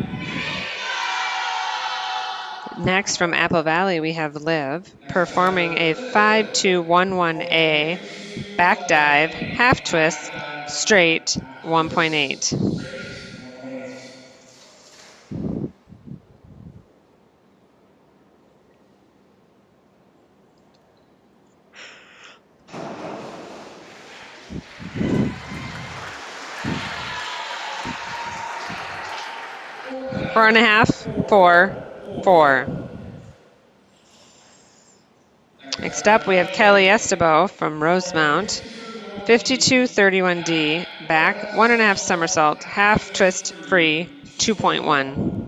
S4: Next, from Apple Valley, we have Liv performing a 5-2-1-1A back dive, half twist, straight, 1.8. 4.5, 4, 4. Next up, we have Kelly Estebo from Rosemount. 52-31D, back, 1.5 somersault, half twist free, 2.1.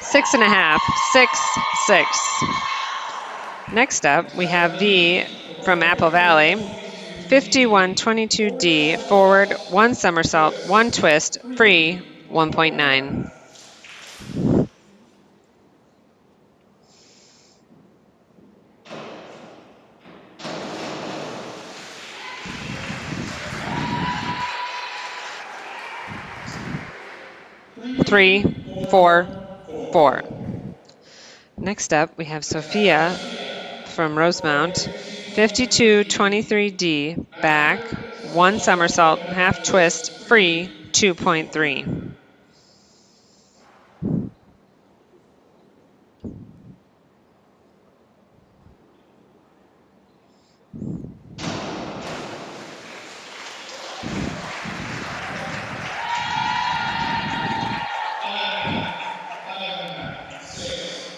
S4: Six and a half, 6, 6. Next up, we have V from Apple Valley. 51-22D, forward, 1 somersault, 1 twist, free, 1.9. 3, 4, 4. Next up, we have Sophia from Rosemount. 52-23D, back, 1 somersault, half twist, free, 2.3.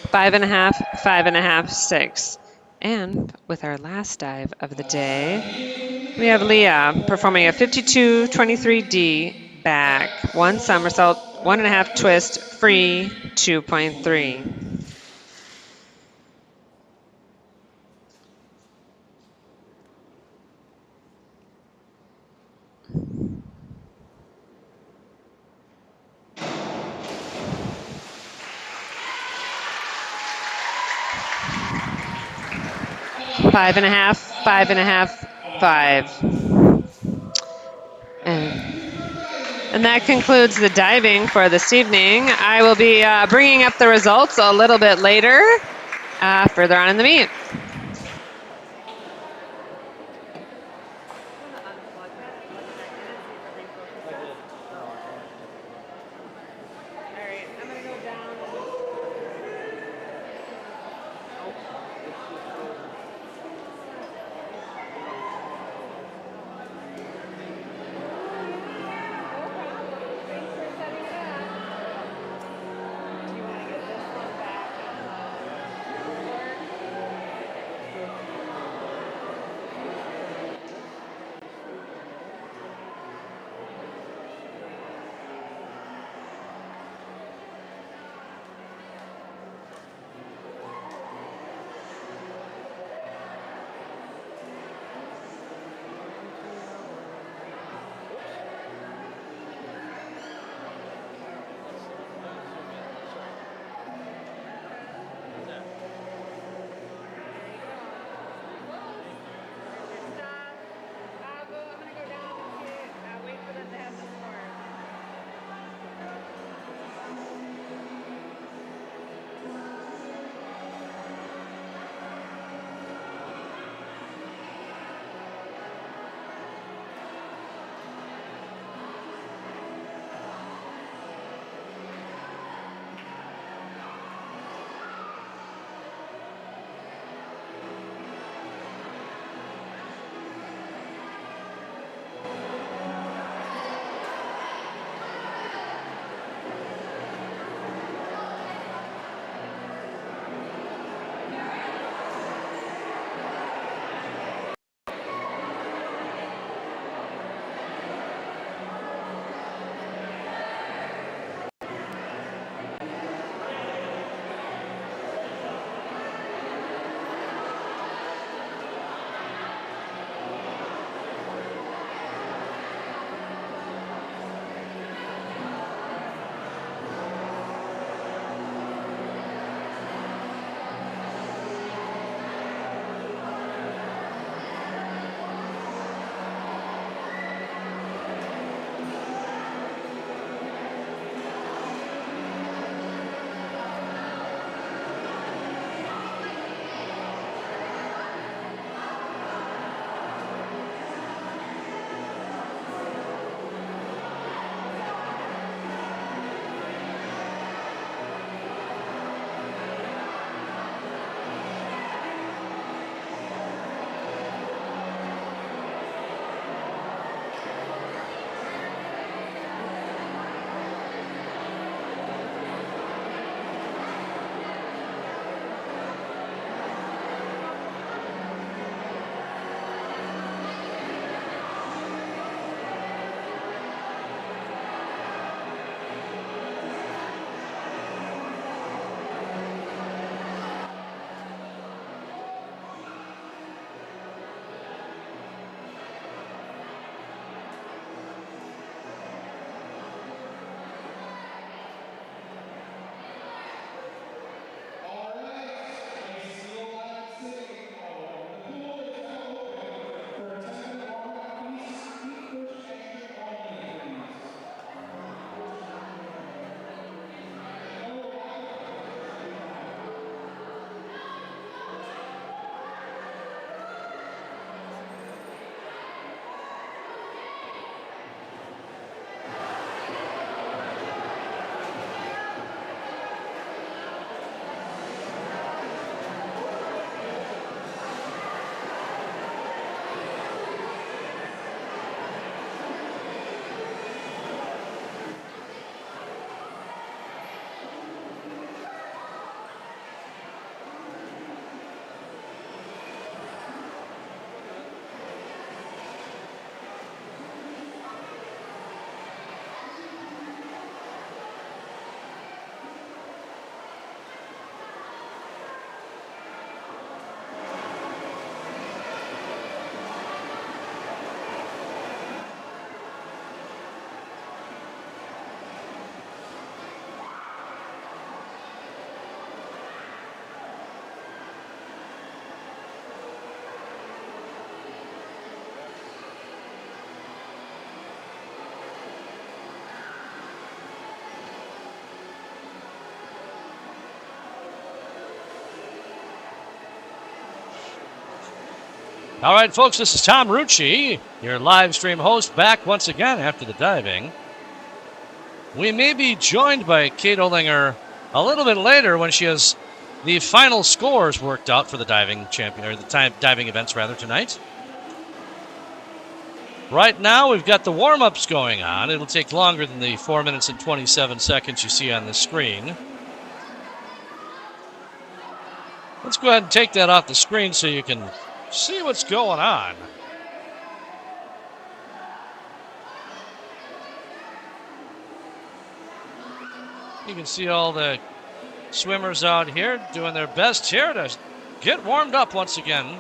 S4: 5.5, 5.5, 6. And with our last dive of the day, we have Leah performing a 52-23D, back, 1 somersault, 1.5 twist, free, 2.3. 5.5, 5.5, 5. And that concludes the diving for this evening. I will be bringing up the results a little bit later, further on in the meet.
S1: All right, folks, this is Tom Rucci, your live stream host, back once again after the diving. We may be joined by Kate Olinger a little bit later when she has the final scores worked out for the diving champion, or the diving events rather, tonight. Right now, we've got the warm-ups going on. It'll take longer than the 4 minutes and 27 seconds you see on the screen. Let's go ahead and take that off the screen so you can see what's going on. You can see all the swimmers out here doing their best here to get warmed up once again.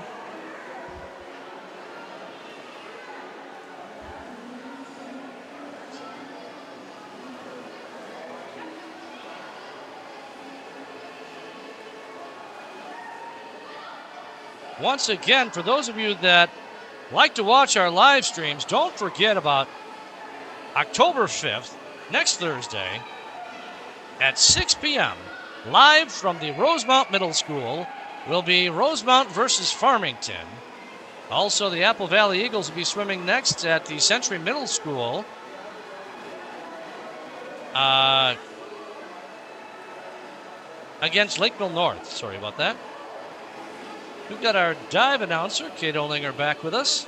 S1: Once again, for those of you that like to watch our live streams, don't forget about October 5th, next Thursday, at 6 p.m., live from the Rosemount Middle School, will be Rosemount versus Farmington. Also, the Apple Valley Eagles will be swimming next at the Century Middle School. Against Lakeville North. Sorry about that. We've got our dive announcer, Kate Olinger, back with us.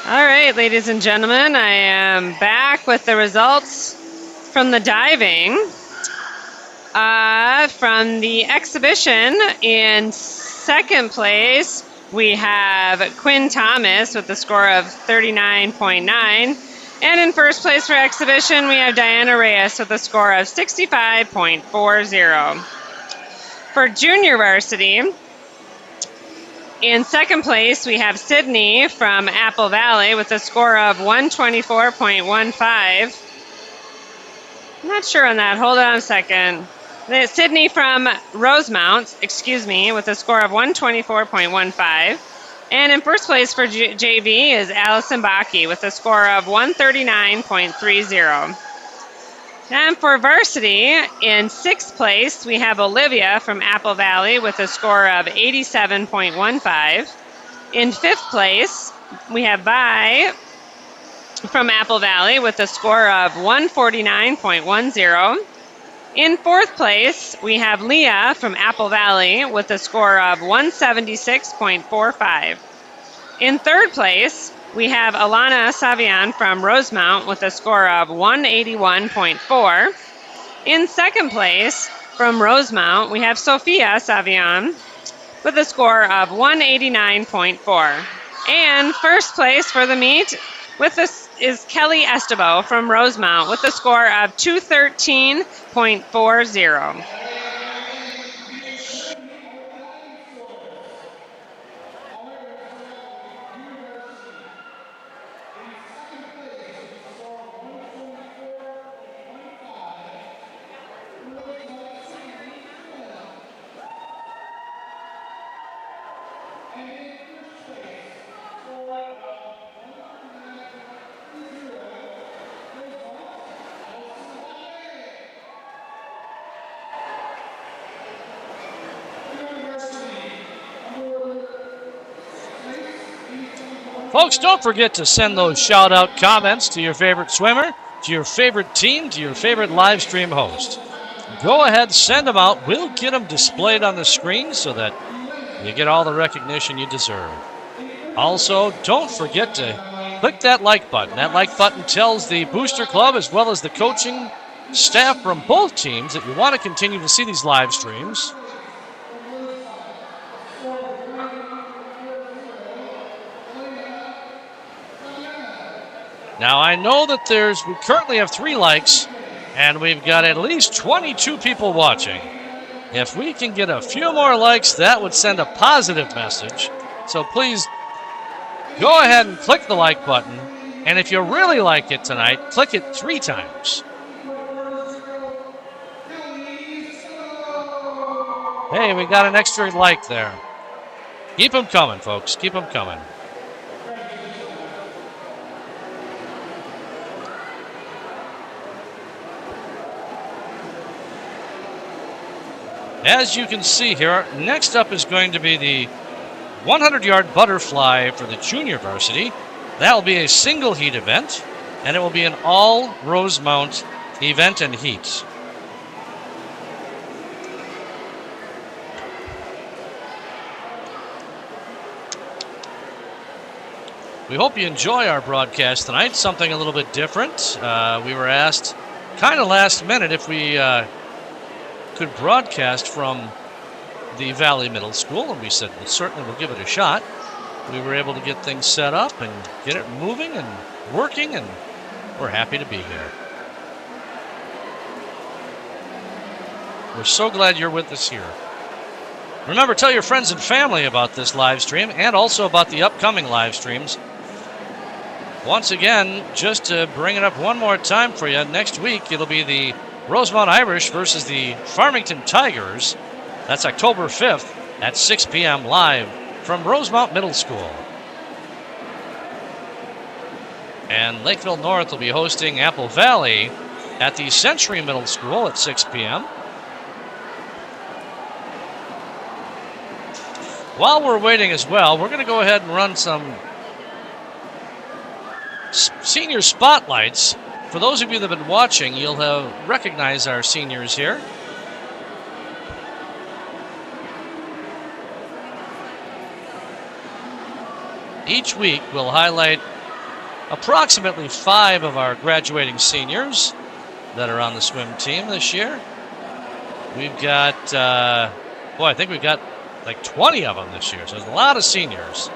S4: All right, ladies and gentlemen, I am back with the results from the diving. From the exhibition, in second place, we have Quinn Thomas with a score of 39.9. And in first place for exhibition, we have Diana Reyes with a score of 65.40. For junior varsity, in second place, we have Sydney from Apple Valley with a score of 124.15. I'm not sure on that. Hold on a second. Sydney from Rosemount, with a score of 124.15. And in first place for JV is Allison Bakke with a score of 139.30. And for varsity, in sixth place, we have Olivia from Apple Valley with a score of 87.15. In fifth place, we have Vi from Apple Valley with a score of 149.10. In fourth place, we have Leah from Apple Valley with a score of 176.45. In third place, we have Alana Savian from Rosemount with a score of 181.4. In second place, from Rosemount, we have Sophia Savian with a score of 189.4. And first place for the meet with this is Kelly Estebo from Rosemount with a score of 213.40.
S1: Folks, don't forget to send those shout-out comments to your favorite swimmer, to your favorite team, to your favorite live stream host. Go ahead, send them out. We'll get them displayed on the screen so that you get all the recognition you deserve. Also, don't forget to click that like button. That like button tells the Booster Club as well as the coaching staff from both teams that you want to continue to see these live streams. Now, I know that we currently have 3 likes, and we've got at least 22 people watching. If we can get a few more likes, that would send a positive message. So please, go ahead and click the like button. And if you really like it tonight, click it 3 times. Hey, we got an extra like there. Keep them coming, folks. Keep them coming. As you can see here, next up is going to be the 100-yard butterfly for the junior varsity. That will be a single heat event, and it will be an all Rosemount event and heat. We hope you enjoy our broadcast tonight, something a little bit different. We were asked kind of last minute if we could broadcast from the Valley Middle School, and we said, well, certainly we'll give it a shot. We were able to get things set up and get it moving and working, and we're happy to be here. We're so glad you're with us here. Remember, tell your friends and family about this live stream and also about the upcoming live streams. Once again, just to bring it up one more time for you, next week it'll be the Rosemount Irish versus the Farmington Tigers. That's October 5th at 6 p.m. live from Rosemount Middle School. And Lakeville North will be hosting Apple Valley at the Century Middle School at 6 p.m. While we're waiting as well, we're going to go ahead and run some senior spotlights. For those of you that have been watching, you'll have recognized our seniors here. Each week, we'll highlight approximately 5 of our graduating seniors that are on the swim team this year. We've got, I think we've got like 20 of them this year, so there's a lot of seniors.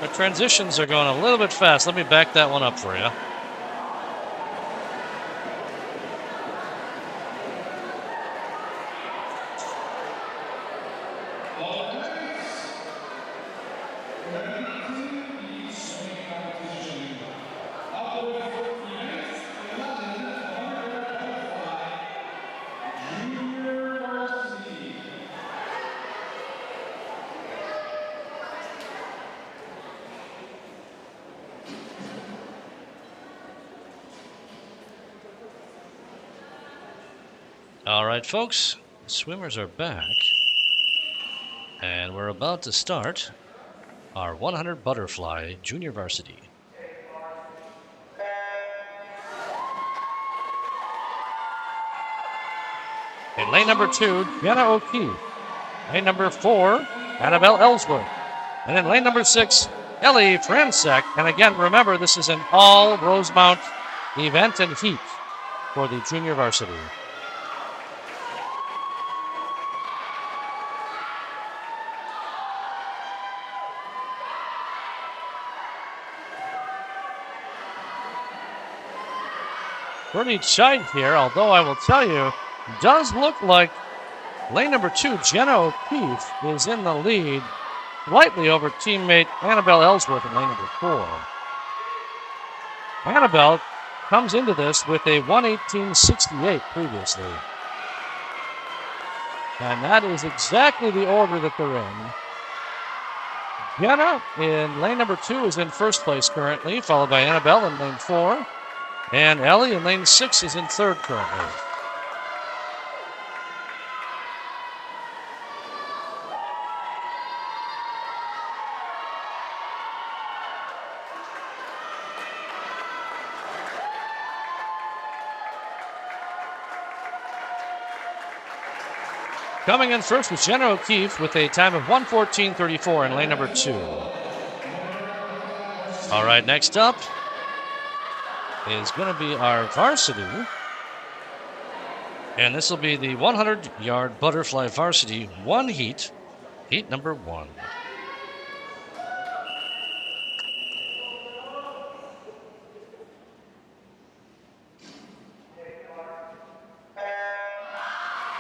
S1: Our transitions are going a little bit fast. Let me back that one up for you. All right, folks, the swimmers are back, and we're about to start our 100 butterfly junior varsity. In lane number 2, Jenna O'Keefe. Lane number 4, Annabelle Ellsworth. And in lane number 6, Ellie Fransek. And again, remember, this is an all Rosemount event and heat for the junior varsity. Pretty tight here, although I will tell you, does look like lane number 2, Jenna O'Keefe, is in the lead, slightly over teammate Annabelle Ellsworth in lane number 4. Annabelle comes into this with a 1:18.68 previously. And that is exactly the order that they're in. Jenna in lane number 2 is in first place currently, followed by Annabelle in lane 4. And Ellie in lane 6 is in third currently. Coming in first was Jenna O'Keefe with a time of 1:14.34 in lane number 2. All right, next up is going to be our varsity. And this will be the 100-yard butterfly varsity one heat number 1.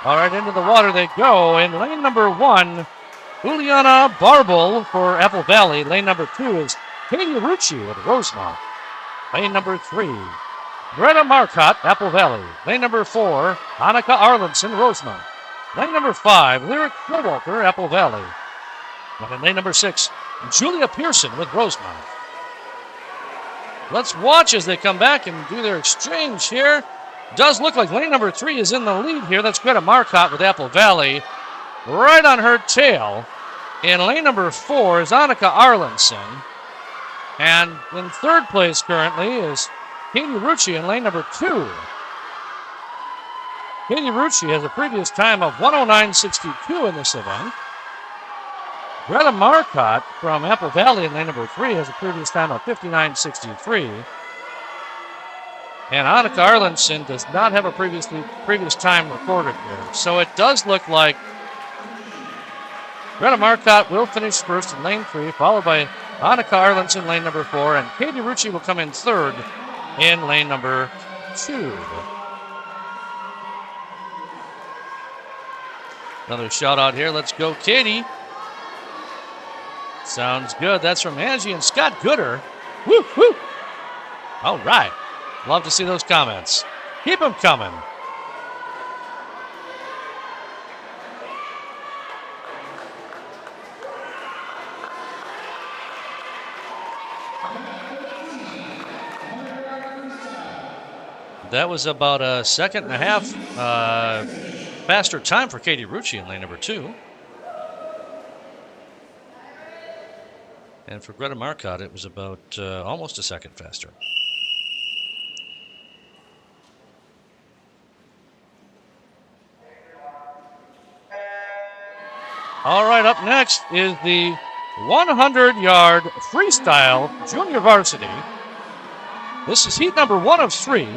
S1: All right, into the water they go. In lane number 1, Juliana Barble for Apple Valley. Lane number 2 is Katie Rucci with Rosemount. Lane number 3, Greta Marcotte, Apple Valley. Lane number 4, Annika Arlenson, Rosemount. Lane number 5, Lyric Showalter, Apple Valley. And in lane number 6, Julia Pearson with Rosemount. Let's watch as they come back and do their exchange here. Does look like lane number 3 is in the lead here. That's Greta Marcotte with Apple Valley. Right on her tail. In lane number 4 is Annika Arlenson. And in third place currently is Katie Rucci in lane number 2. Katie Rucci has a previous time of 109.62 in this event. Greta Marcotte from Apple Valley in lane number 3 has a previous time of 59.63. And Annika Arlenson does not have a previous time recorded here. So it does look like Greta Marcotte will finish first in lane 3, followed by Annika Arlenson, lane number 4, and Katie Rucci will come in third in lane number 2. Another shout out here. Let's go, Katie. Sounds good. That's from Angie and Scott Gooder. Woo, woo. All right. Love to see those comments. Keep them coming. That was about a second and a half faster time for Katie Rucci in lane number 2. And for Greta Marcotte, it was about almost a second faster. All right, up next is the 100-yard freestyle junior varsity. This is heat number 1 of 3.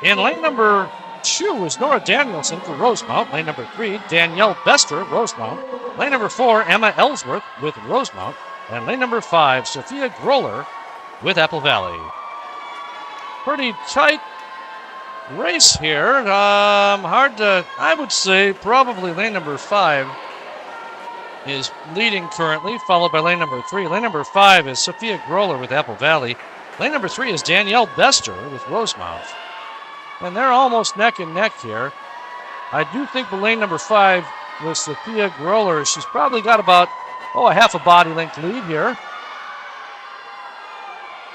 S1: In lane number 2 is Nora Danielson for Rosemount. Lane number 3, Danielle Bester, Rosemount. Lane number 4, Emma Ellsworth with Rosemount. And lane number 5, Sophia Groller with Apple Valley. Pretty tight race here. Hard to, I would say, probably lane number 5 is leading currently, followed by lane number 3. Lane number 5 is Sophia Groller with Apple Valley. Lane number 3 is Danielle Bester with Rosemount. And they're almost neck and neck here. I do think the lane number 5 with Sophia Groller, she's probably got about, a half a body length lead here.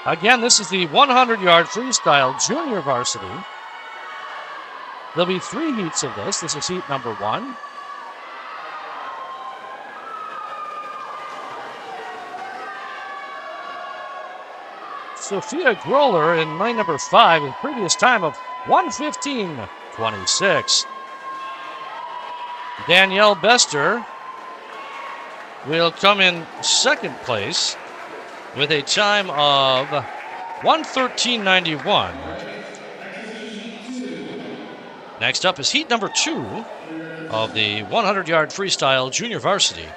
S1: Again, this is the 100-yard freestyle junior varsity. There'll be 3 heats of this. This is heat number 1. Sophia Groller in lane number 5 with previous time of 1:15.26. Danielle Bester will come in second place with a time of 1:13.91. Next up is heat number 2 of the 100-yard freestyle junior varsity.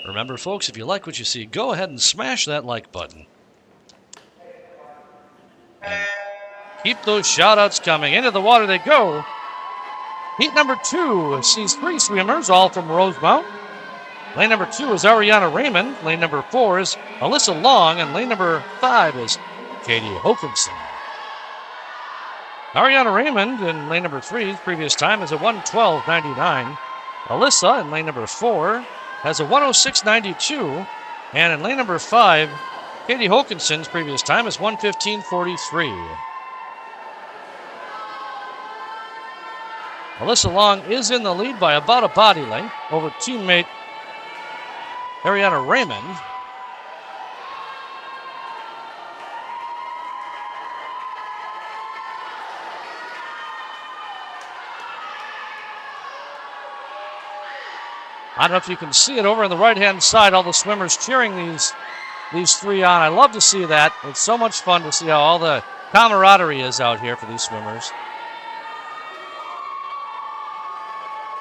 S1: Remember, folks, if you like what you see, go ahead and smash that like button. And keep those shout-outs coming. Into the water they go. Heat number 2 sees 3 swimmers, all from Rosemount. Lane number 2 is Ariana Raymond. Lane number 4 is Alyssa Long. And lane number 5 is Katie Hokinson. Ariana Raymond in lane number 3's previous time is a 1:12.99. Alyssa in lane number 4 has a 1:06.92, and in lane number 5, Katie Hokinson's previous time is 1:15.43. Alyssa Long is in the lead by about a body length over teammate Ariana Raymond. I don't know if you can see it over on the right-hand side, all the swimmers cheering these these three on. I love to see that. It's so much fun to see how all the camaraderie is out here for these swimmers.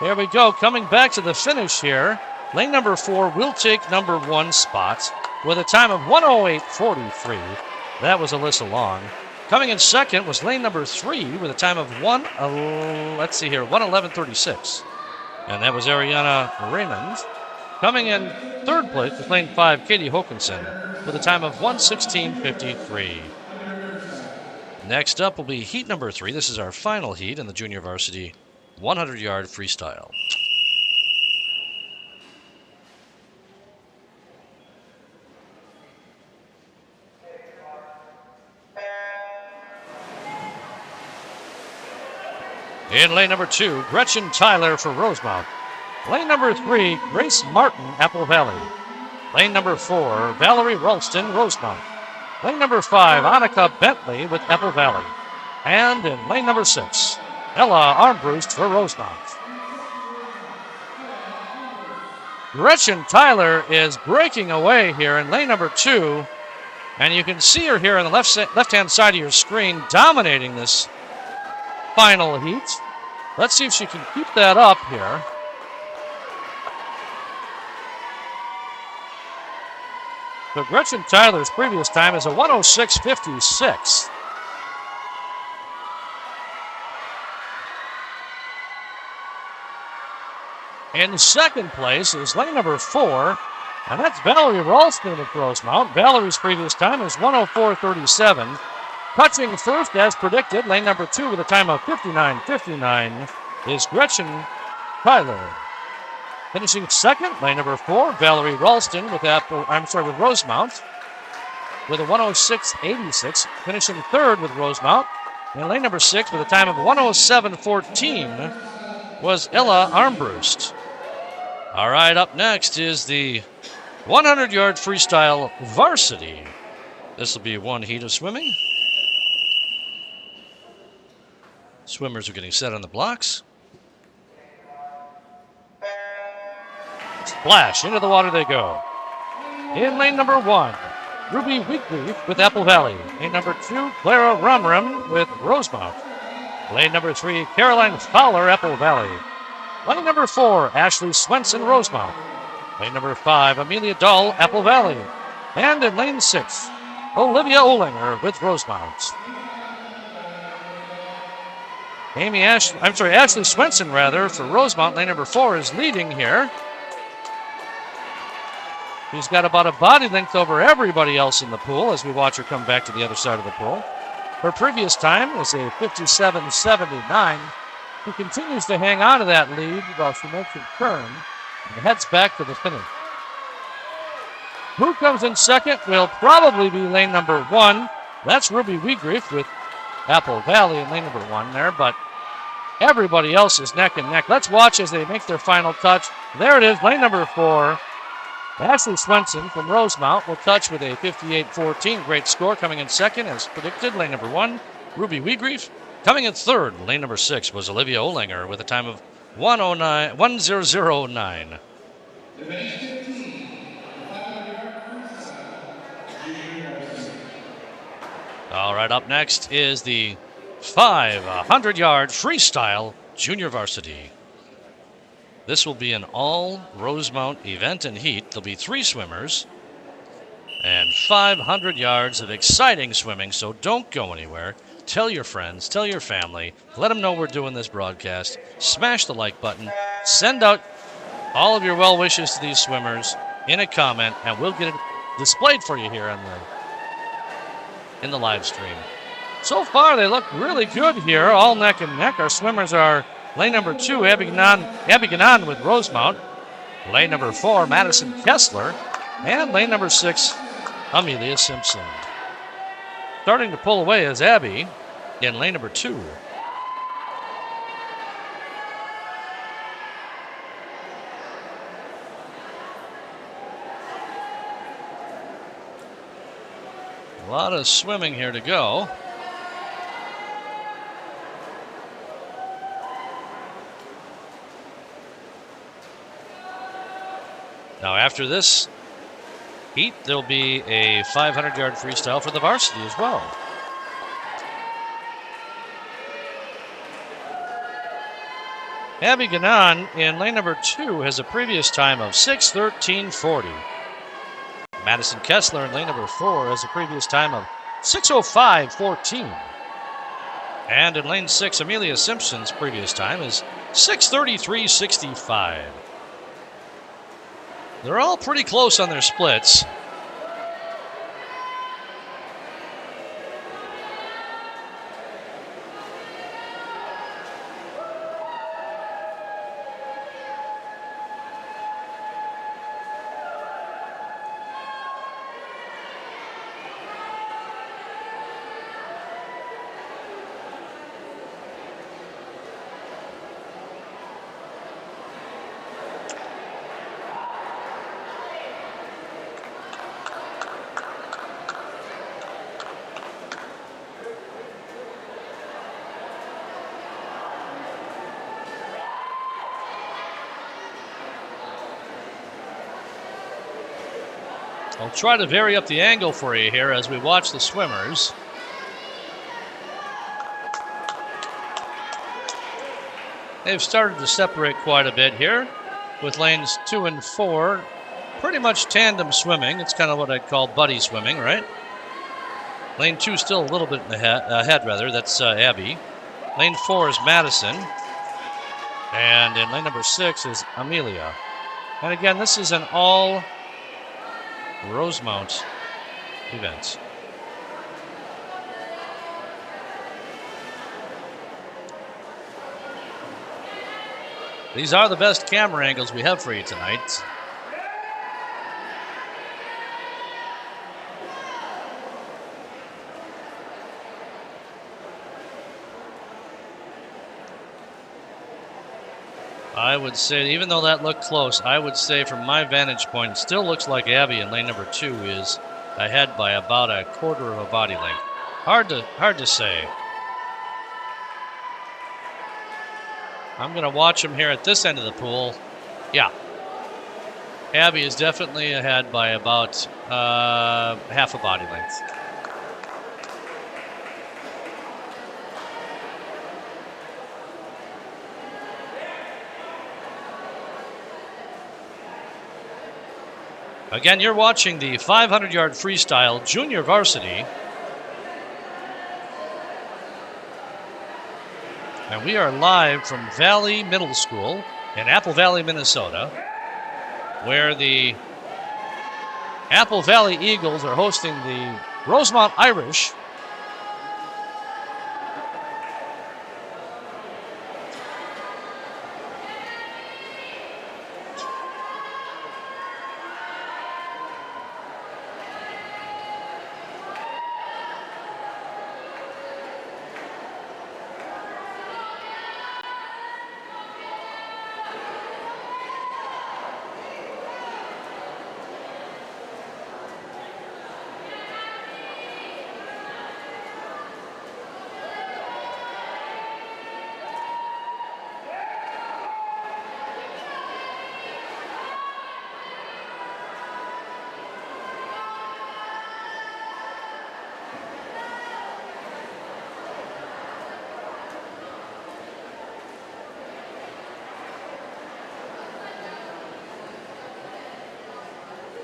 S1: Here we go, coming back to the finish here. Lane number 4 will take number 1 spot with a time of 1:08:43. That was Alyssa Long. Coming in second was lane number 3 with a time of 1:11:36. And that was Ariana Raymond. Coming in third place was lane 5, Katie Hokinson, with a time of 1:16:53. Next up will be heat number 3. This is our final heat in the junior varsity 100-yard freestyle. In lane number 2, Gretchen Tyler for Rosemount. Lane number 3, Grace Martin, Apple Valley. Lane number 4, Valerie Ralston, Rosemount. Lane number 5, Annika Bentley with Apple Valley. And in lane number 6, Ella Armbruster for Rosemount. Gretchen Tyler is breaking away here in lane number 2. And you can see her here on the left-hand side of your screen dominating this final heat. Let's see if she can keep that up here. So Gretchen Tyler's previous time is a 1:06:56. In second place is lane number 4, and that's Valerie Ralston of Rosemount. Valerie's previous time is 1:04:37. Touching first, as predicted, lane number 2 with a time of 59:59 is Gretchen Tyler. Finishing second, lane number 4, Valerie Ralston with Rosemount with a 1:06:86. Finishing third with Rosemount. And lane number 6 with a time of 1:07:14 was Ella Armbruster. All right, up next is the 100-yard freestyle varsity. This will be one heat of swimming. Swimmers are getting set on the blocks. Splash, into the water they go. In lane number 1, Ruby Weekleaf with Apple Valley. Lane number 2, Clara Rumrum with Rosemount. Lane number 3, Caroline Fowler, Apple Valley. Lane number 4, Ashley Swenson, Rosemount. Lane number 5, Amelia Dahl, Apple Valley. And in lane 6, Olivia Olinger with Rosemount. Ashley Swenson, for Rosemount, lane number 4, is leading here. She's got about a body length over everybody else in the pool as we watch her come back to the other side of the pool. Her previous time was a 57:79. She continues to hang on to that lead while she makes a turn and heads back to the finish. Who comes in second will probably be lane number 1. That's Ruby Weegrief with Apple Valley in lane number 1 there, but everybody else is neck and neck. Let's watch as they make their final touch. There it is, lane number 4. Ashley Swenson from Rosemount will touch with a 58:14. Great score. Coming in second, as predicted, lane number 1, Ruby Weegrief. Coming in third, lane number 6, was Olivia Olinger with a time of 1:00:09. All right, up next is the 500-yard freestyle junior varsity. This will be an all Rosemount event and heat. There'll be 3 swimmers and 500 yards of exciting swimming, so don't go anywhere. Tell your friends, tell your family, let them know we're doing this broadcast. Smash the like button. Send out all of your well wishes to these swimmers in a comment, and we'll get it displayed for you here in the live stream. So far, they look really good here, all neck and neck. Our swimmers are lane number 2, Abby Gannon with Rosemount. Lane number 4, Madison Kessler. And lane number 6, Amelia Simpson. Starting to pull away is Abby in lane number 2. A lot of swimming here to go. Now, after this heat, there'll be a 500-yard freestyle for the varsity as well. Abby Ganon in lane number 2 has a previous time of 6:13:40. Madison Kessler in lane number 4 has a previous time of 6:05:14. And in lane 6, Amelia Simpson's previous time is 6:33:65. They're all pretty close on their splits. I'll try to vary up the angle for you here as we watch the swimmers. They've started to separate quite a bit here with lanes 2 and 4 pretty much tandem swimming. It's kind of what I'd call buddy swimming, right? Lane 2 still a little bit in the ahead, rather. That's Abby. Lane 4 is Madison. And in lane number 6 is Amelia. And again, this is an all Rosemount events. These are the best camera angles we have for you tonight. I would say, even though that looked close, I would say from my vantage point, it still looks like Abby in lane number 2 is ahead by about a quarter of a body length. Hard to say. I'm going to watch him here at this end of the pool. Yeah. Abby is definitely ahead by about half a body length. Again, you're watching the 500-yard freestyle junior varsity. And we are live from Valley Middle School in Apple Valley, Minnesota, where the Apple Valley Eagles are hosting the Rosemount Irish.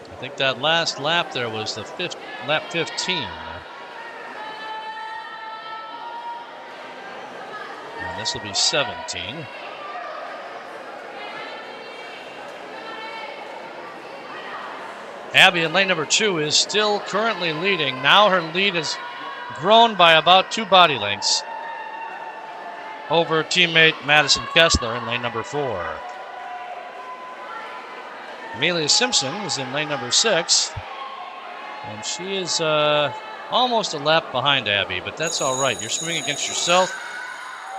S1: I think that last lap there was the lap 15. And this will be 17. Abby in lane number 2 is still currently leading. Now her lead has grown by about 2 body lengths over teammate Madison Kessler in lane number 4. Amelia Simpson is in lane number 6, and she is almost a lap behind Abby, but that's all right. You're swimming against yourself.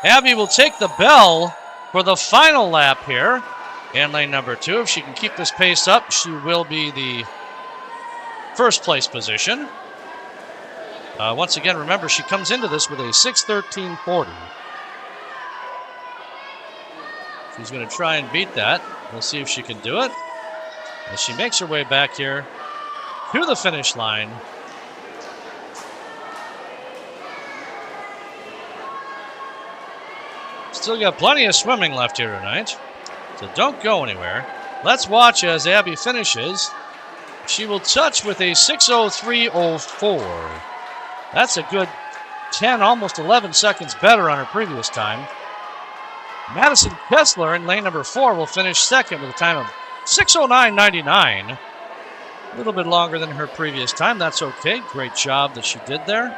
S1: Abby will take the bell for the final lap here in lane number 2. If she can keep this pace up, she will be the first place position. Once again, remember, she comes into this with a 6:13:40. She's going to try and beat that. We'll see if she can do it. As she makes her way back here to the finish line. Still got plenty of swimming left here tonight, so don't go anywhere. Let's watch as Abby finishes. She will touch with a 6:03.04. That's a good 10, almost 11 seconds better on her previous time. Madison Kessler in lane number 4 will finish second with a time of 6:09.99. A little bit longer than her previous time. That's okay. Great job that she did there.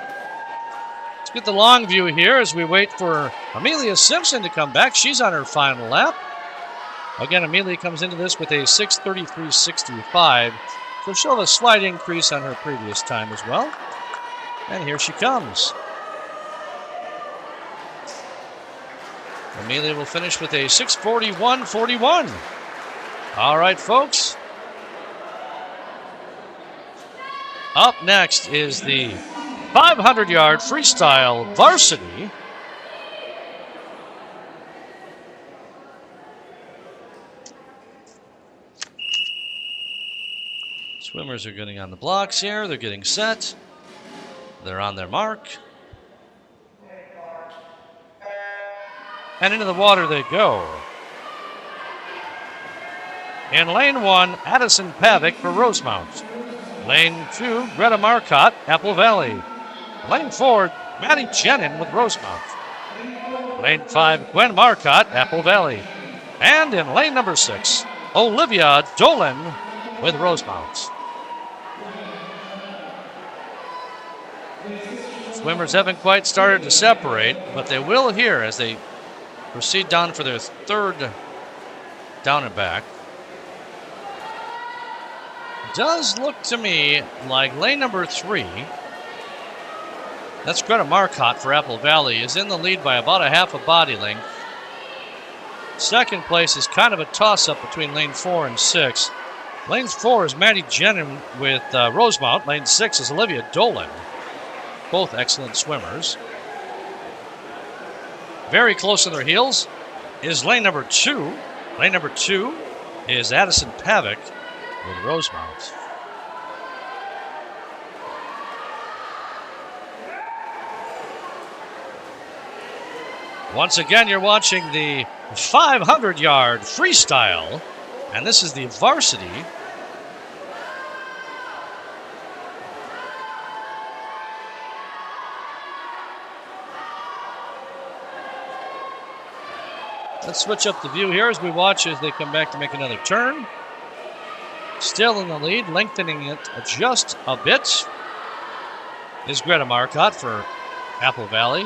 S1: Let's get the long view here as we wait for Amelia Simpson to come back. She's on her final lap. Again, Amelia comes into this with a 6:33.65. So she'll have a slight increase on her previous time as well. And here she comes. Amelia will finish with a 6:41.41. All right, folks. Up next is the 500-yard freestyle varsity. Swimmers are getting on the blocks here. They're getting set. They're on their mark. And into the water they go. In lane 1, Addison Pavick for Rosemount. Lane 2, Greta Marcotte, Apple Valley. Lane 4, Maddie Jenin with Rosemount. Lane 5, Gwen Marcotte, Apple Valley. And in lane number 6, Olivia Dolan with Rosemount. Swimmers haven't quite started to separate, but they will here as they proceed down for their third down and back. Does look to me like lane number 3, that's Greta Marcotte for Apple Valley, is in the lead by about a half a body length. Second place is kind of a toss-up between lane 4 and 6. Lane 4 is Maddie Jenin with Rosemount. Lane 6 is Olivia Dolan. Both excellent swimmers. Very close on their heels is lane number 2. Lane number 2 is Addison Pavick with Rosemount. Once again, you're watching the 500-yard freestyle, and this is the varsity. Let's switch up the view here as we watch as they come back to make another turn. Still in the lead, lengthening it just a bit, is Greta Marcotte for Apple Valley.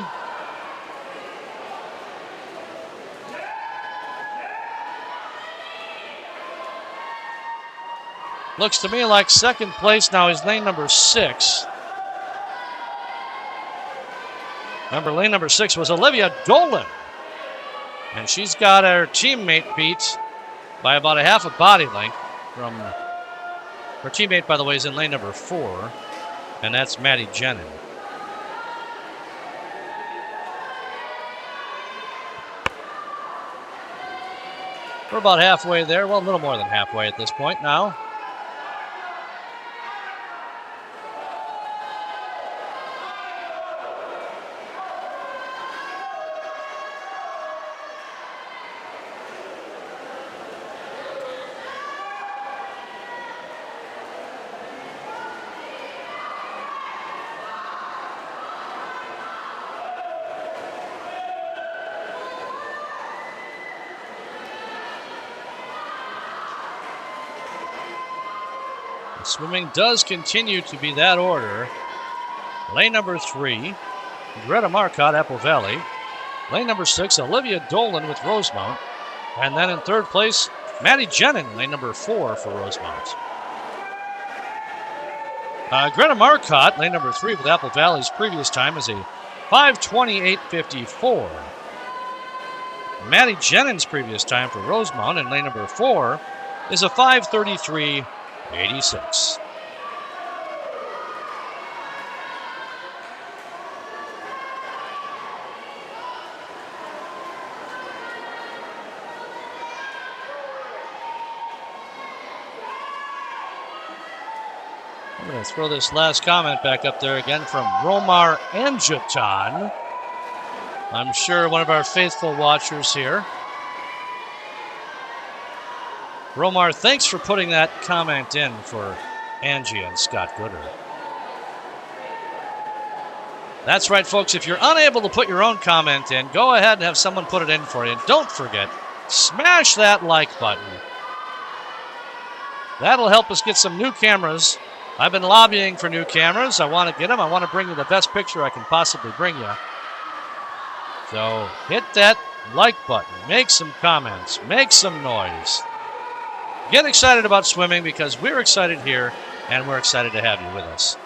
S1: Looks to me like second place now is lane number 6. Remember, lane number 6 was Olivia Dolan. And she's got her teammate beat by about a half a body length from her teammate, by the way, is in lane number 4, and that's Maddie Jenin. We're about halfway there. Well, a little more than halfway at this point now. Swimming does continue to be that order. Lane number 3, Greta Marcotte, Apple Valley. Lane number 6, Olivia Dolan with Rosemount. And then in third place, Maddie Jenin, lane number 4 for Rosemount. Greta Marcotte, lane number 3 with Apple Valley's previous time is a 5:28.54. Maddie Jenin's previous time for Rosemount in lane number 4 is a 5:33.86. I'm going to throw this last comment back up there again from Romar Angeton. I'm sure one of our faithful watchers here. Romar, thanks for putting that comment in for Angie and Scott Gooder. That's right, folks. If you're unable to put your own comment in, go ahead and have someone put it in for you. And don't forget, smash that like button. That'll help us get some new cameras. I've been lobbying for new cameras. I want to get them. I want to bring you the best picture I can possibly bring you. So hit that like button. Make some comments. Make some noise. Get excited about swimming because we're excited here and we're excited to have you with us.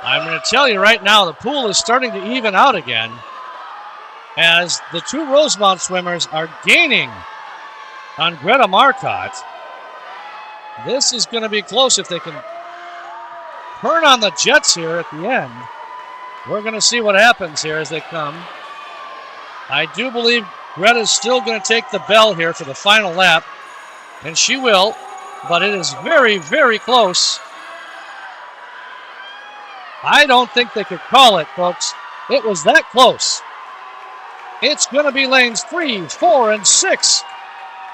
S1: I'm going to tell you right now, the pool is starting to even out again as the two Rosemount swimmers are gaining on Greta Marcotte. This is going to be close if they can turn on the jets here at the end. We're going to see what happens here as they come. I do believe Greta's still going to take the bell here for the final lap, and she will, but it is very, very close. I don't think they could call it, folks. It was that close. It's going to be lanes 3, 4, and 6.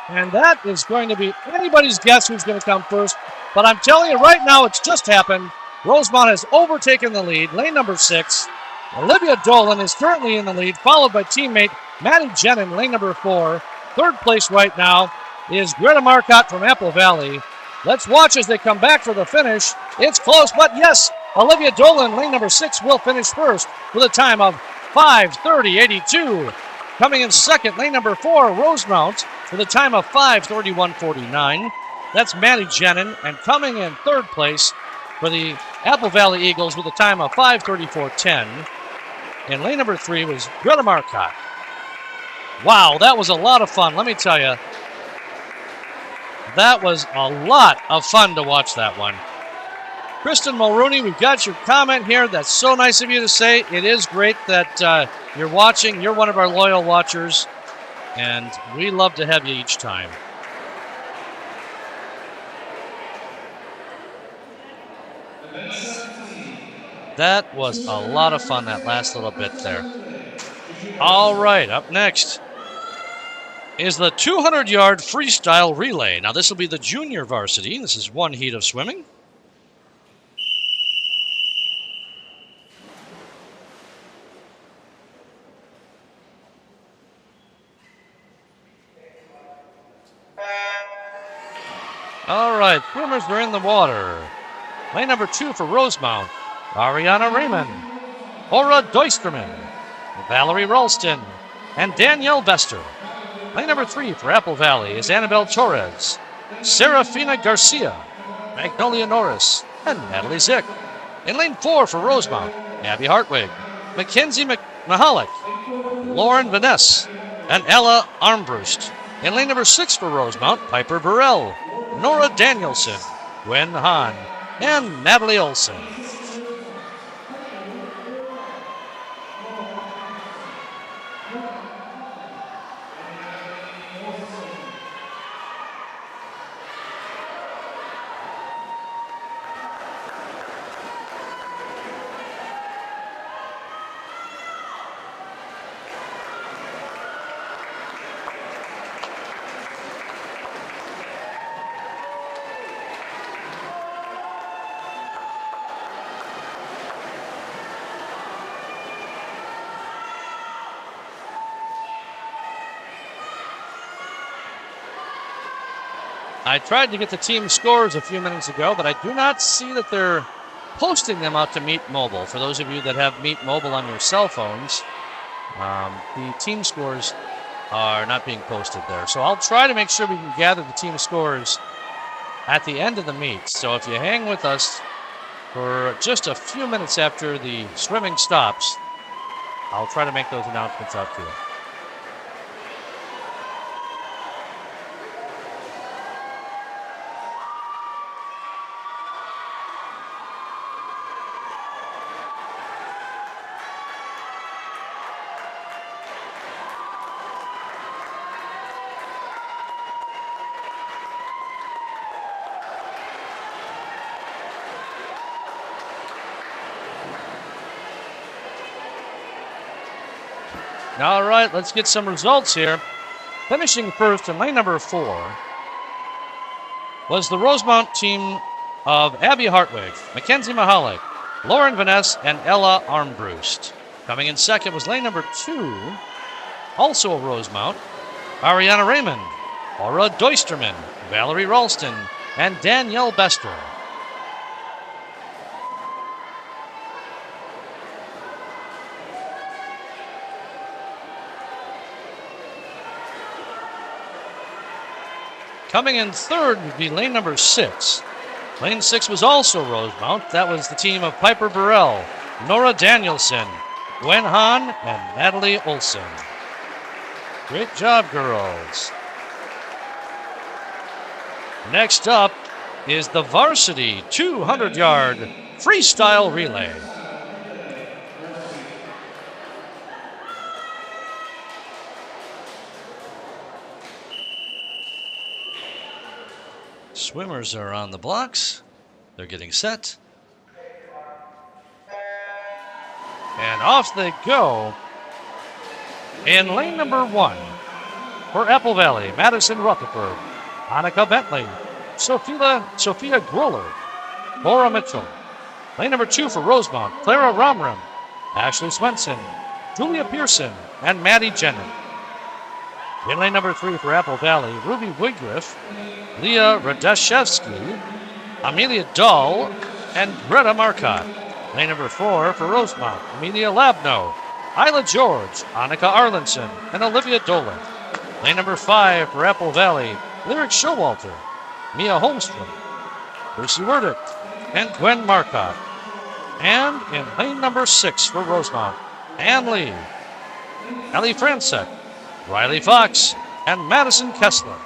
S1: And that is going to be anybody's guess who's going to come first. But I'm telling you right now, it's just happened. Rosemount has overtaken the lead. Lane number 6. Olivia Dolan is currently in the lead, followed by teammate Maddie Jenin, lane number 4. Third place right now is Greta Marcotte from Apple Valley. Let's watch as they come back for the finish. It's close, but yes, Olivia Dolan, lane number 6, will finish first with a time of 5:30.82. Coming in second, lane number 4, Rosemount, with a time of 5:31.49. That's Maddie Jenin. And coming in third place for the Apple Valley Eagles with a time of 5:34.10. And lane number 3 was Greta Marcotte. Wow, that was a lot of fun. Let me tell you, that was a lot of fun to watch that one. Kristen Mulrooney, we've got your comment here. That's so nice of you to say. It is great that you're watching. You're one of our loyal watchers, and we love to have you each time. That was a lot of fun, that last little bit there. All right, up next is the 200-yard freestyle relay. Now, this will be the junior varsity. This is one heat of swimming. All right, swimmers are in the water. Lane number 2 for Rosemount, Ariana Raymond, Ora Doisterman, Valerie Ralston, and Danielle Bester. Lane number 3 for Apple Valley is Annabelle Torres, Serafina Garcia, Magnolia Norris, and Natalie Zick. In lane 4 for Rosemount, Abby Hartwig, Mackenzie Mahalik, Lauren Vaness, and Ella Armbrust. In lane number 6 for Rosemount, Piper Burrell, Nora Danielson, Gwen Hahn, and Natalie Olson. I tried to get the team scores a few minutes ago, but I do not see that they're posting them out to Meet Mobile. For those of you that have Meet Mobile on your cell phones, the team scores are not being posted there. So I'll try to make sure we can gather the team scores at the end of the meet. So if you hang with us for just a few minutes after the swimming stops, I'll try to make those announcements out to you. All right, let's get some results here. Finishing first in lane number 4 was the Rosemount team of Abby Hartwig, Mackenzie Mahalik, Lauren Vaness, and Ella Armbrust. Coming in second was lane number 2, also of Rosemount, Ariana Raymond, Aura Doisterman, Valerie Ralston, and Danielle Bester. Coming in third would be lane number 6. Lane 6 was also Rosemount. That was the team of Piper Burrell, Nora Danielson, Gwen Hahn, and Natalie Olson. Great job, girls. Next up is the varsity 200-yard freestyle relay. Swimmers are on the blocks. They're getting set. And off they go. In lane number 1 for Apple Valley, Madison Rutherford, Annika Bentley, Sophia Groller, Laura Mitchell. Lane number 2 for Rosemount, Clara Romram, Ashley Swenson, Julia Pearson, and Maddie Jenner. In lane number 3 for Apple Valley, Ruby Woodruff, Leah Radashevsky, Amelia Dahl, and Greta Marcotte. Lane number 4 for Rosemount, Amelia Labno, Isla George, Annika Arlenson, and Olivia Dolan. Lane number 5 for Apple Valley, Lyric Showalter, Mia Holmstrom, Lucy Werdick, and Gwen Marcotte. And in lane number 6 for Rosemount, Ann Lee, Ellie Francek, Riley Fox, and Madison Kessler.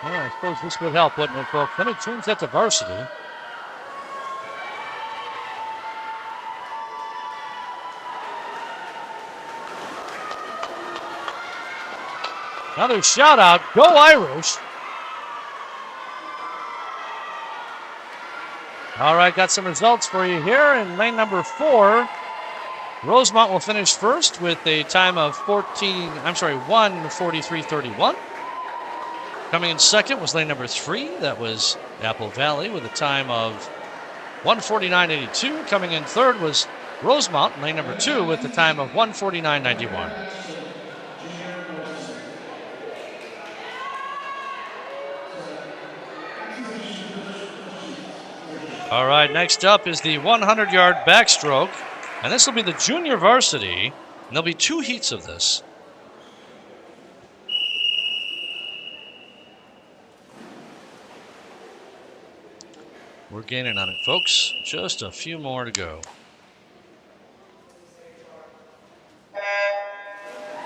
S1: Well, I suppose this would help, wouldn't it, folks? Let me change that to varsity. Another shout out, go Irish. All right, got some results for you here. In lane number 4, Rosemount will finish first with a time of 1:43.31. Coming in second was lane number 3. That was Apple Valley with a time of 1:49.82. Coming in third was Rosemount, lane number 2, with a time of 1:49.91. All right, next up is the 100-yard backstroke, and this will be the junior varsity, and there'll be 2 heats of this. We're gaining on it, folks. Just a few more to go.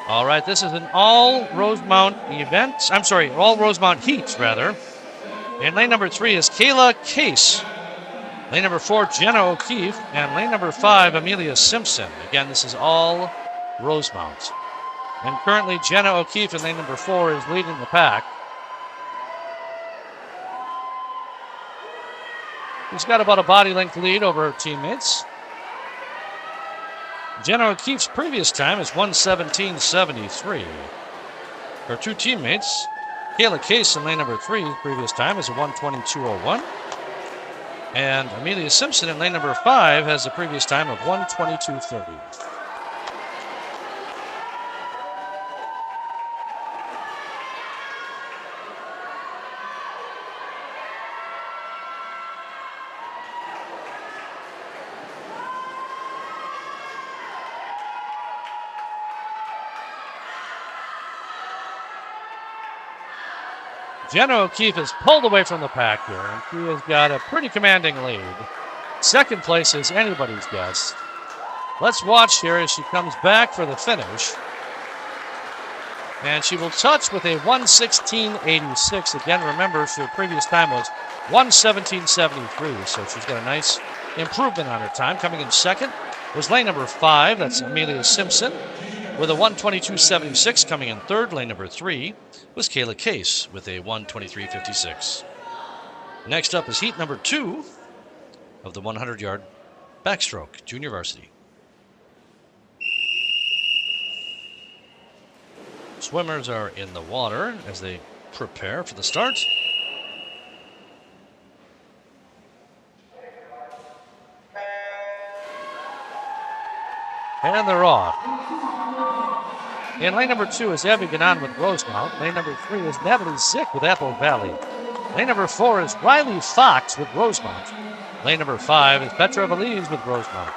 S1: All right, this is an all Rosemount event. All Rosemount heats, rather. In lane number 3 is Kayla Case. Lane number 4, Jenna O'Keefe. And lane number 5, Amelia Simpson. Again, this is all Rosemount. And currently, Jenna O'Keefe in lane number 4 is leading the pack. She's got about a body length lead over her teammates. Jenna O'Keefe's previous time is 1:17.73. Her 2 teammates, Kayla Case in lane number 3, previous time is a 1:22.01. And Amelia Simpson in lane number 5 has a previous time of 1:22.30. Jenna O'Keefe is pulled away from the pack here, and she has got a pretty commanding lead. Second place is anybody's guess. Let's watch here as she comes back for the finish. And she will touch with a 1:16.86. Again, remember, her previous time was 1:17.73, so she's got a nice improvement on her time. Coming in second was lane number 5. That's Amelia Simpson with a 1:22.76. Coming in third, lane number 3, was Kayla Case with a 1:23.56. Next up is heat number 2 of the 100-yard backstroke, junior varsity. Swimmers are in the water as they prepare for the start. And they're off. In lane number 2 is Abby Ganon with Rosemount. Lane number 3 is Natalie Zick with Apple Valley. Lane number 4 is Riley Fox with Rosemount. Lane number 5 is Petra Valise with Rosemount.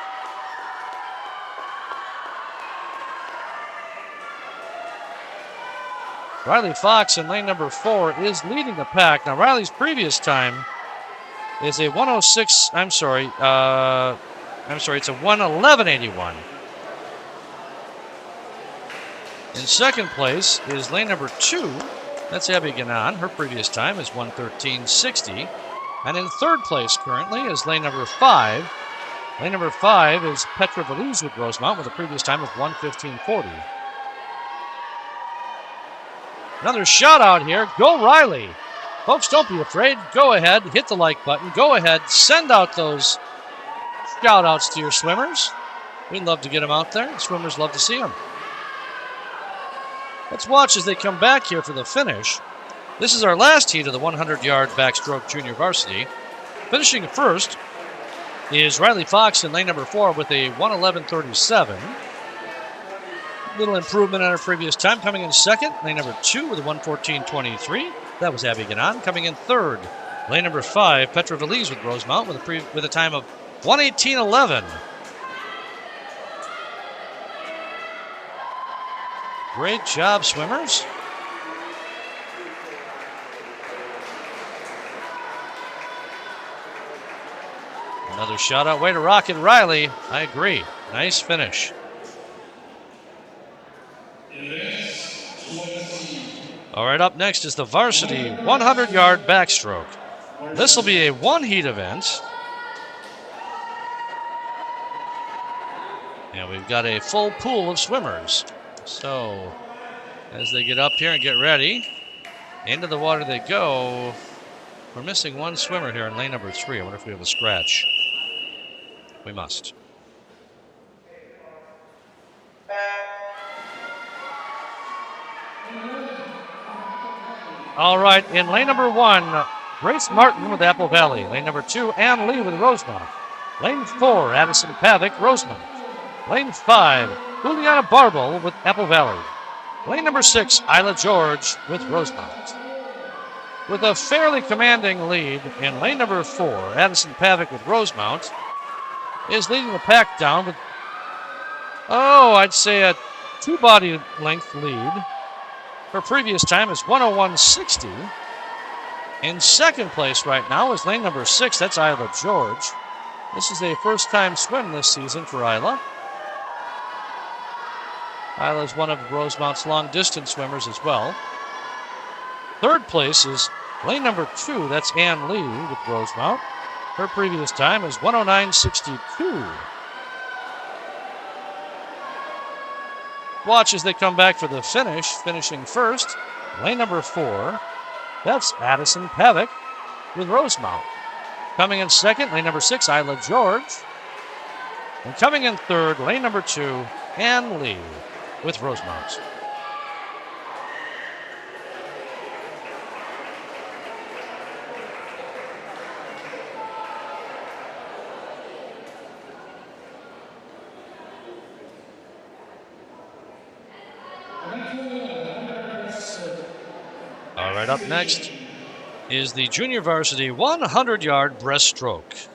S1: Riley Fox in lane number 4 is leading the pack. Now, Riley's previous time is a 1:06. It's a 1:11.81. In second place is lane number 2. That's Abby Ganon. Her previous time is 1:13.60. And in third place currently is lane number 5. Lane number 5 is Petra Valise with Rosemount with a previous time of 1:15.40. Another shout out here. Go Riley. Folks, don't be afraid. Go ahead. Hit the like button. Go ahead. Send out those shout outs to your swimmers. We'd love to get them out there. Swimmers love to see them. Let's watch as they come back here for the finish. This is our last heat of the 100-yard backstroke junior varsity. Finishing first is Riley Fox in lane number 4 with a 1:11.37. Little improvement on her previous time. Coming in second, lane number 2 with a 1:14.23. That was Abby Ganon. Coming in third, lane number 5, Petra Valise with Rosemount with a time of 1:18.11. Great job, swimmers. Another shout out. Way to rock it, Riley. I agree. Nice finish. All right, up next is the varsity 100-yard backstroke. This will be a one-heat event. And we've got a full pool of swimmers. So, as they get up here and get ready, into the water they go. We're missing one swimmer here in lane number 3. I wonder if we have a scratch. We must. All right, in lane number 1, Grace Martin with Apple Valley. Lane number 2, Ann Lee with Rosemount. Lane 4, Addison Pavick, Rosemount. Lane 5, Juliana Barble with Apple Valley. Lane number 6, Isla George with Rosemount. With a fairly commanding lead in lane number 4, Addison Pavick with Rosemount is leading the pack down with, I'd say a 2-body length lead. Her previous time is 1:01.60. In second place right now is lane number 6. That's Isla George. This is a first-time swim this season for Isla. Isla is one of Rosemount's long-distance swimmers as well. Third place is lane number 2. That's Ann Lee with Rosemount. Her previous time is 1:09.62. Watch as they come back for the finish. Finishing first, lane number 4. That's Addison Pavick with Rosemount. Coming in second, lane number 6, Isla George. And coming in third, lane number 2, Ann Lee with Rosemount. All right, up next is the junior varsity 100-yard breaststroke.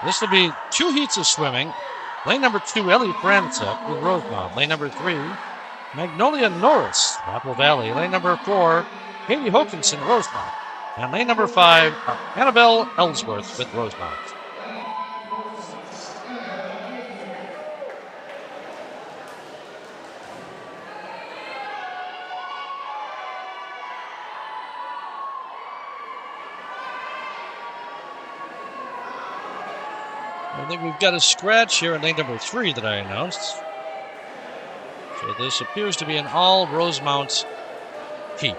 S1: This will be 2 heats of swimming. Lane number 2, Ellie Francek with Rosemount. Lane number 3, Magnolia Norris, Apple Valley. Lane number 4, Katie Hokinson, Rosemount. And lane number 5, Annabelle Ellsworth with Rosemount. I think we've got a scratch here in lane number 3 that I announced. So this appears to be an all Rosemount heat.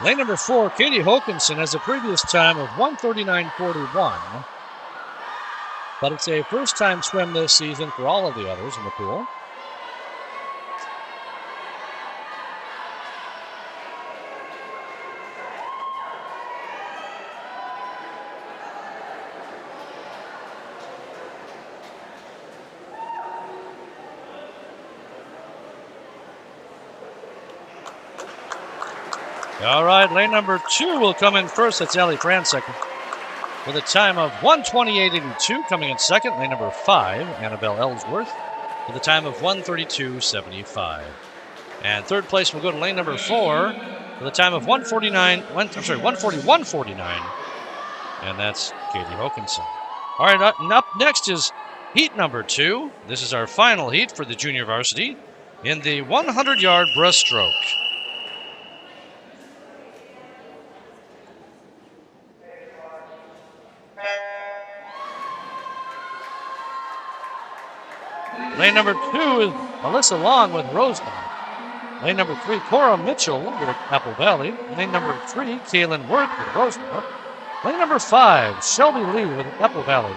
S1: Lane number 4, Katie Hokinson, has a previous time of 1:39.41. But it's a first-time swim this season for all of the others in the pool. All right, lane number 2 will come in first. That's Ellie Francek with a time of 1:28.82. Coming in second, lane number 5, Annabelle Ellsworth, with a time of 1:32.75. And third place will go to lane number 4 with a time of 1:41.49. And that's Katie Hokinson. All right, up next is heat number 2. This is our final heat for the junior varsity in the 100-yard breaststroke. Lane number 2 is Alyssa Long with Rosemount. Lane number 3, Cora Mitchell with Apple Valley. Lane number 3, Kaylin Worth with Rosemount. Lane number 5, Shelby Lee with Apple Valley.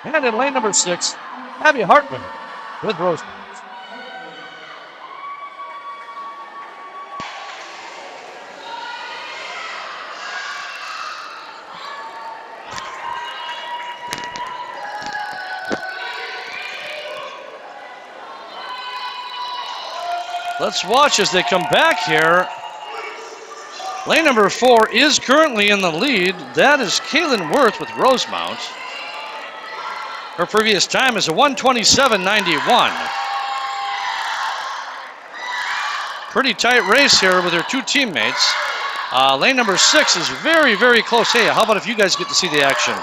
S1: And in lane number 6, Abby Hartman with Rosemount. Let's watch as they come back here. Lane number 4 is currently in the lead. That is Kaylin Worth with Rosemount. Her previous time is a 1:27.91. Pretty tight race here with her 2 teammates. Lane number 6 is very, very close. Hey, how about if you guys get to see the action?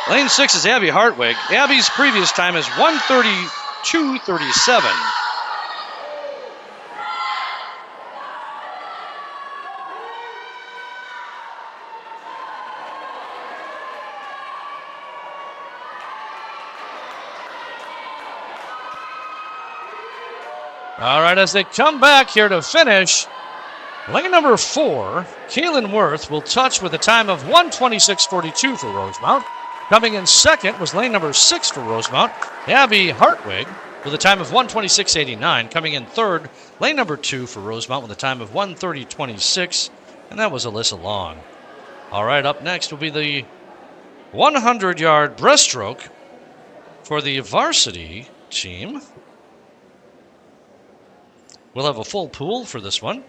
S1: Lane 6 is Abby Hartwig. Abby's previous time is 1:32.37. All right, as they come back here to finish, lane number 4, Kaylin Worth, will touch with a time of 1:26.42 for Rosemount. Coming in second was lane number 6 for Rosemount, Abby Hartwig, with a time of 1:26.89. Coming in third, lane number 2 for Rosemount with a time of 1:30.26, and that was Alyssa Long. All right, up next will be the 100-yard breaststroke for the varsity team. We'll have a full pool for this one.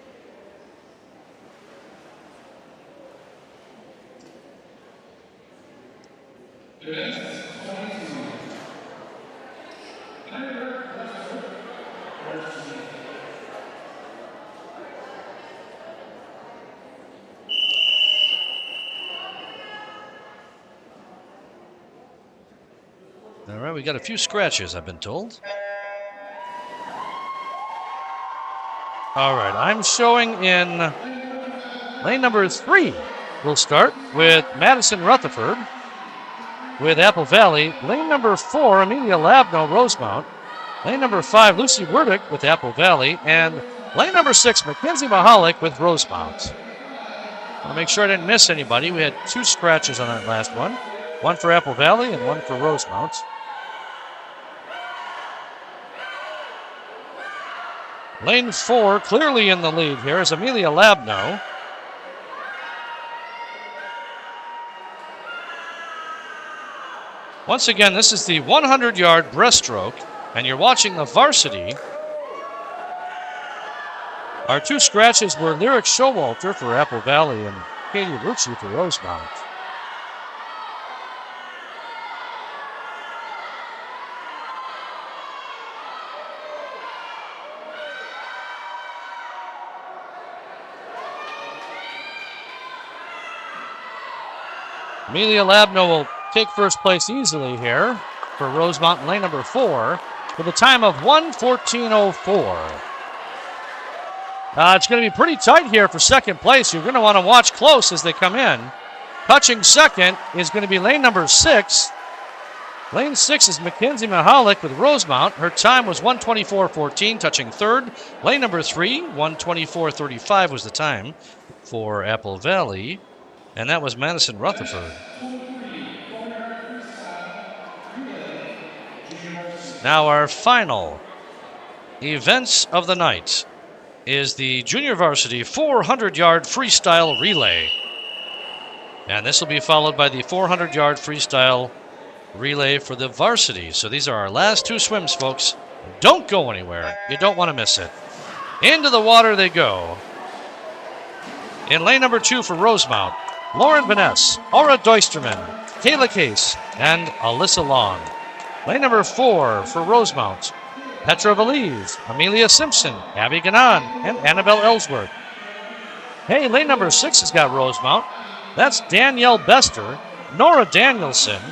S1: All right, we got a few scratches, I've been told. All right, I'm showing in lane number 3. We'll start with Madison Rutherford with Apple Valley. Lane number 4, Amelia Labno, Rosemount. Lane number 5, Lucy Werdick with Apple Valley. And lane number 6, Mackenzie Mahalik with Rosemount. I want to make sure I didn't miss anybody. We had 2 scratches on that last one. One for Apple Valley and one for Rosemount. Lane 4, clearly in the lead here, is Amelia Labno. Once again, this is the 100-yard breaststroke, and you're watching the varsity. Our two scratches were Lyric Showalter for Apple Valley and Katie Lucci for Rosemount. Amelia Labno will take first place easily here for Rosemount in lane number 4 with a time of 1:14.04. It's going to be pretty tight here for second place. You're going to want to watch close as they come in. Touching second is going to be lane number 6. Lane 6 is Mackenzie Mahalik with Rosemount. Her time was 1:24.14. Touching third, lane number 3, 1:24.35 was the time for Apple Valley. And that was Madison Rutherford. Now our final events of the night is the junior varsity 400-yard freestyle relay. And this will be followed by the 400-yard freestyle relay for the varsity. So these are our last two swims, folks. Don't go anywhere. You don't want to miss it. Into the water they go. In lane number 2 for Rosemount, Lauren Vaness, Aura Doisterman, Kayla Case, and Alyssa Long. Lane number 4 for Rosemount, Petra Valiz, Amelia Simpson, Abby Ganon, and Annabelle Ellsworth. Hey, lane number 6 has got Rosemount. That's Danielle Bester, Nora Danielson,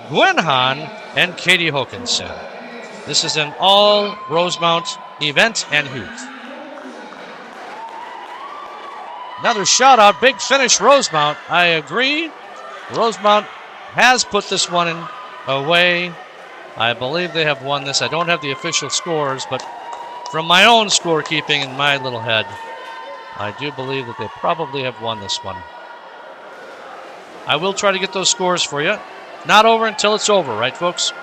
S1: Gwen Hahn, and Katie Hokinson. This is an all Rosemount event and heat. Another shout out, big finish Rosemount. I agree. Rosemount has put this one away. I believe they have won this. I don't have the official scores, but from my own scorekeeping in my little head, I do believe that they probably have won this one. I will try to get those scores for you. Not over until it's over, right, folks?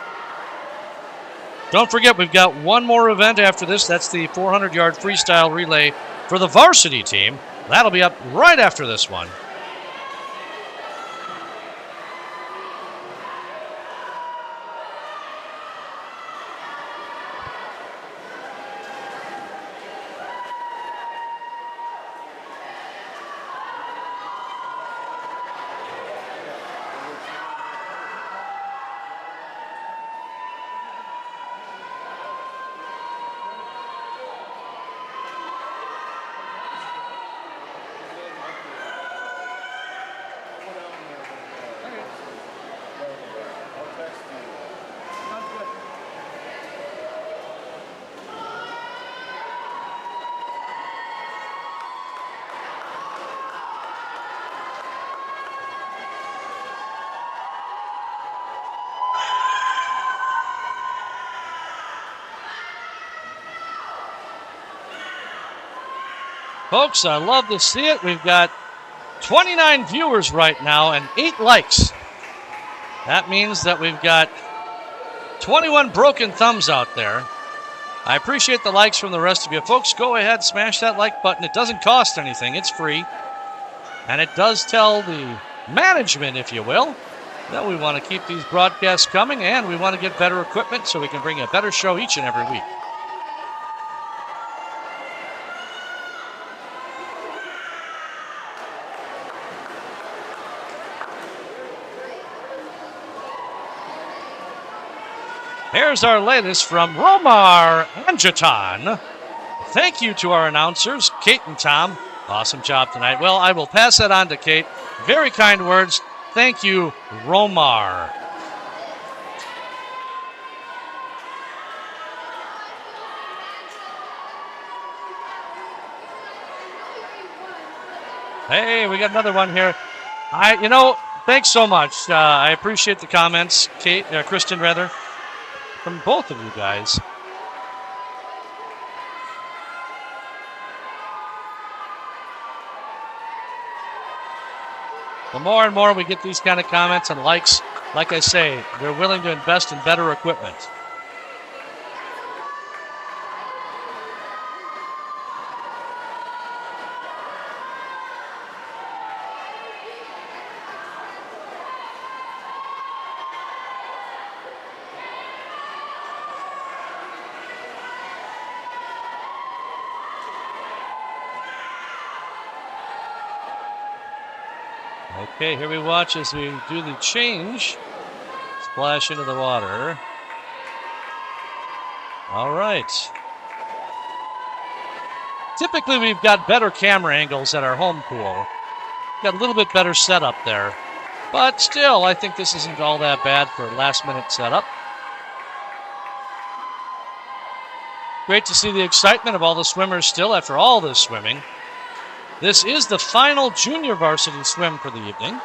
S1: Don't forget, we've got one more event after this. That's the 400-yard freestyle relay for the varsity team. That'll be up right after this one. Folks, I love to see it. We've got 29 viewers right now and 8 likes. That means that we've got 21 broken thumbs out there. I appreciate the likes from the rest of you. Folks, go ahead, smash that like button. It doesn't cost anything. It's free. And it does tell the management, if you will, that we want to keep these broadcasts coming and we want to get better equipment so we can bring you a better show each and every week. Here's our latest from Romar Angeton. Thank you to our announcers, Kate and Tom. Awesome job tonight. Well, I will pass that on to Kate. Very kind words. Thank you, Romar. Hey, we got another one here. Thanks so much. I appreciate the comments, Kristen, rather. From both of you guys. The more and more we get these kind of comments and likes, like I say, they're willing to invest in better equipment. Okay, here we watch as we do the change. Splash into the water. All right. Typically, we've got better camera angles at our home pool. Got a little bit better setup there. But still, I think this isn't all that bad for a last-minute setup. Great to see the excitement of all the swimmers still after all this swimming. This is the final junior varsity swim for the evening.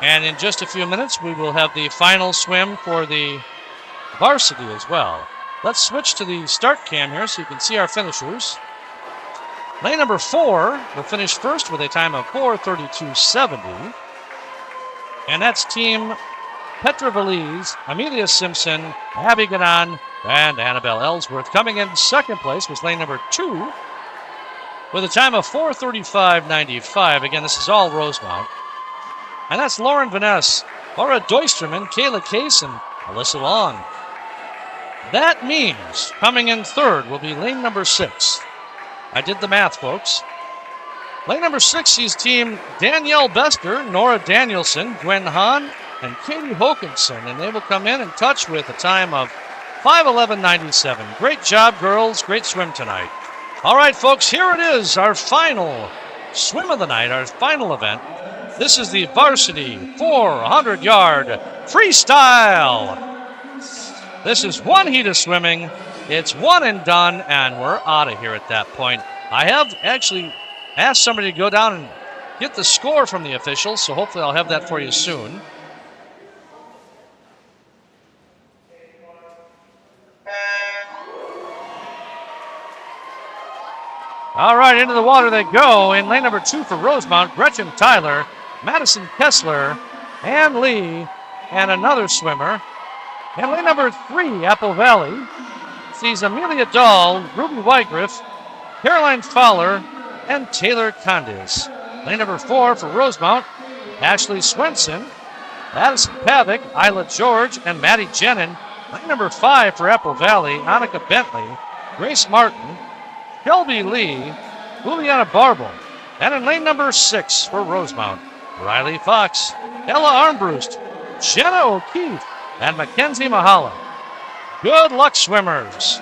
S1: And in just a few minutes, we will have the final swim for the varsity as well. Let's switch to the start cam here so you can see our finishers. Lane number 4 will finish first with a time of 4:32.70. And that's team Petra Valise, Amelia Simpson, Abby Ganon, and Annabelle Ellsworth. Coming in second place was lane number 2 with a time of 4:35.95. Again, this is all Rosemount. And that's Lauren Vaness, Laura Doisterman, Kayla Case, and Alyssa Long. That means coming in third will be lane number 6. I did the math, folks. Lane number 6 sees team Danielle Bester, Nora Danielson, Gwen Hahn, and Katie Hokinson, and they will come in and touch with a time of 5:11.97. Great job, girls. Great swim tonight. All right, folks, here it is, our final swim of the night, our final event. This is the varsity 400-yard freestyle. This is one heat of swimming. It's one and done, and we're out of here at that point. I have actually asked somebody to go down and get the score from the officials, so hopefully I'll have that for you soon. All right, into the water they go. In lane number 2 for Rosemount, Gretchen Tyler, Madison Kessler, Ann Lee, and another swimmer. In lane number 3, Apple Valley, sees Amelia Dahl, Ruby Wygriff, Caroline Fowler, and Taylor Condis. Lane number 4 for Rosemount, Ashley Swenson, Addison Pavick, Isla George, and Maddie Jenin. Lane number 5 for Apple Valley, Annika Bentley, Grace Martin, Shelby Lee, Juliana Barble. And in lane number 6 for Rosemount, Riley Fox, Ella Armbrust, Jenna O'Keefe, and Mackenzie Mahala. Good luck, swimmers.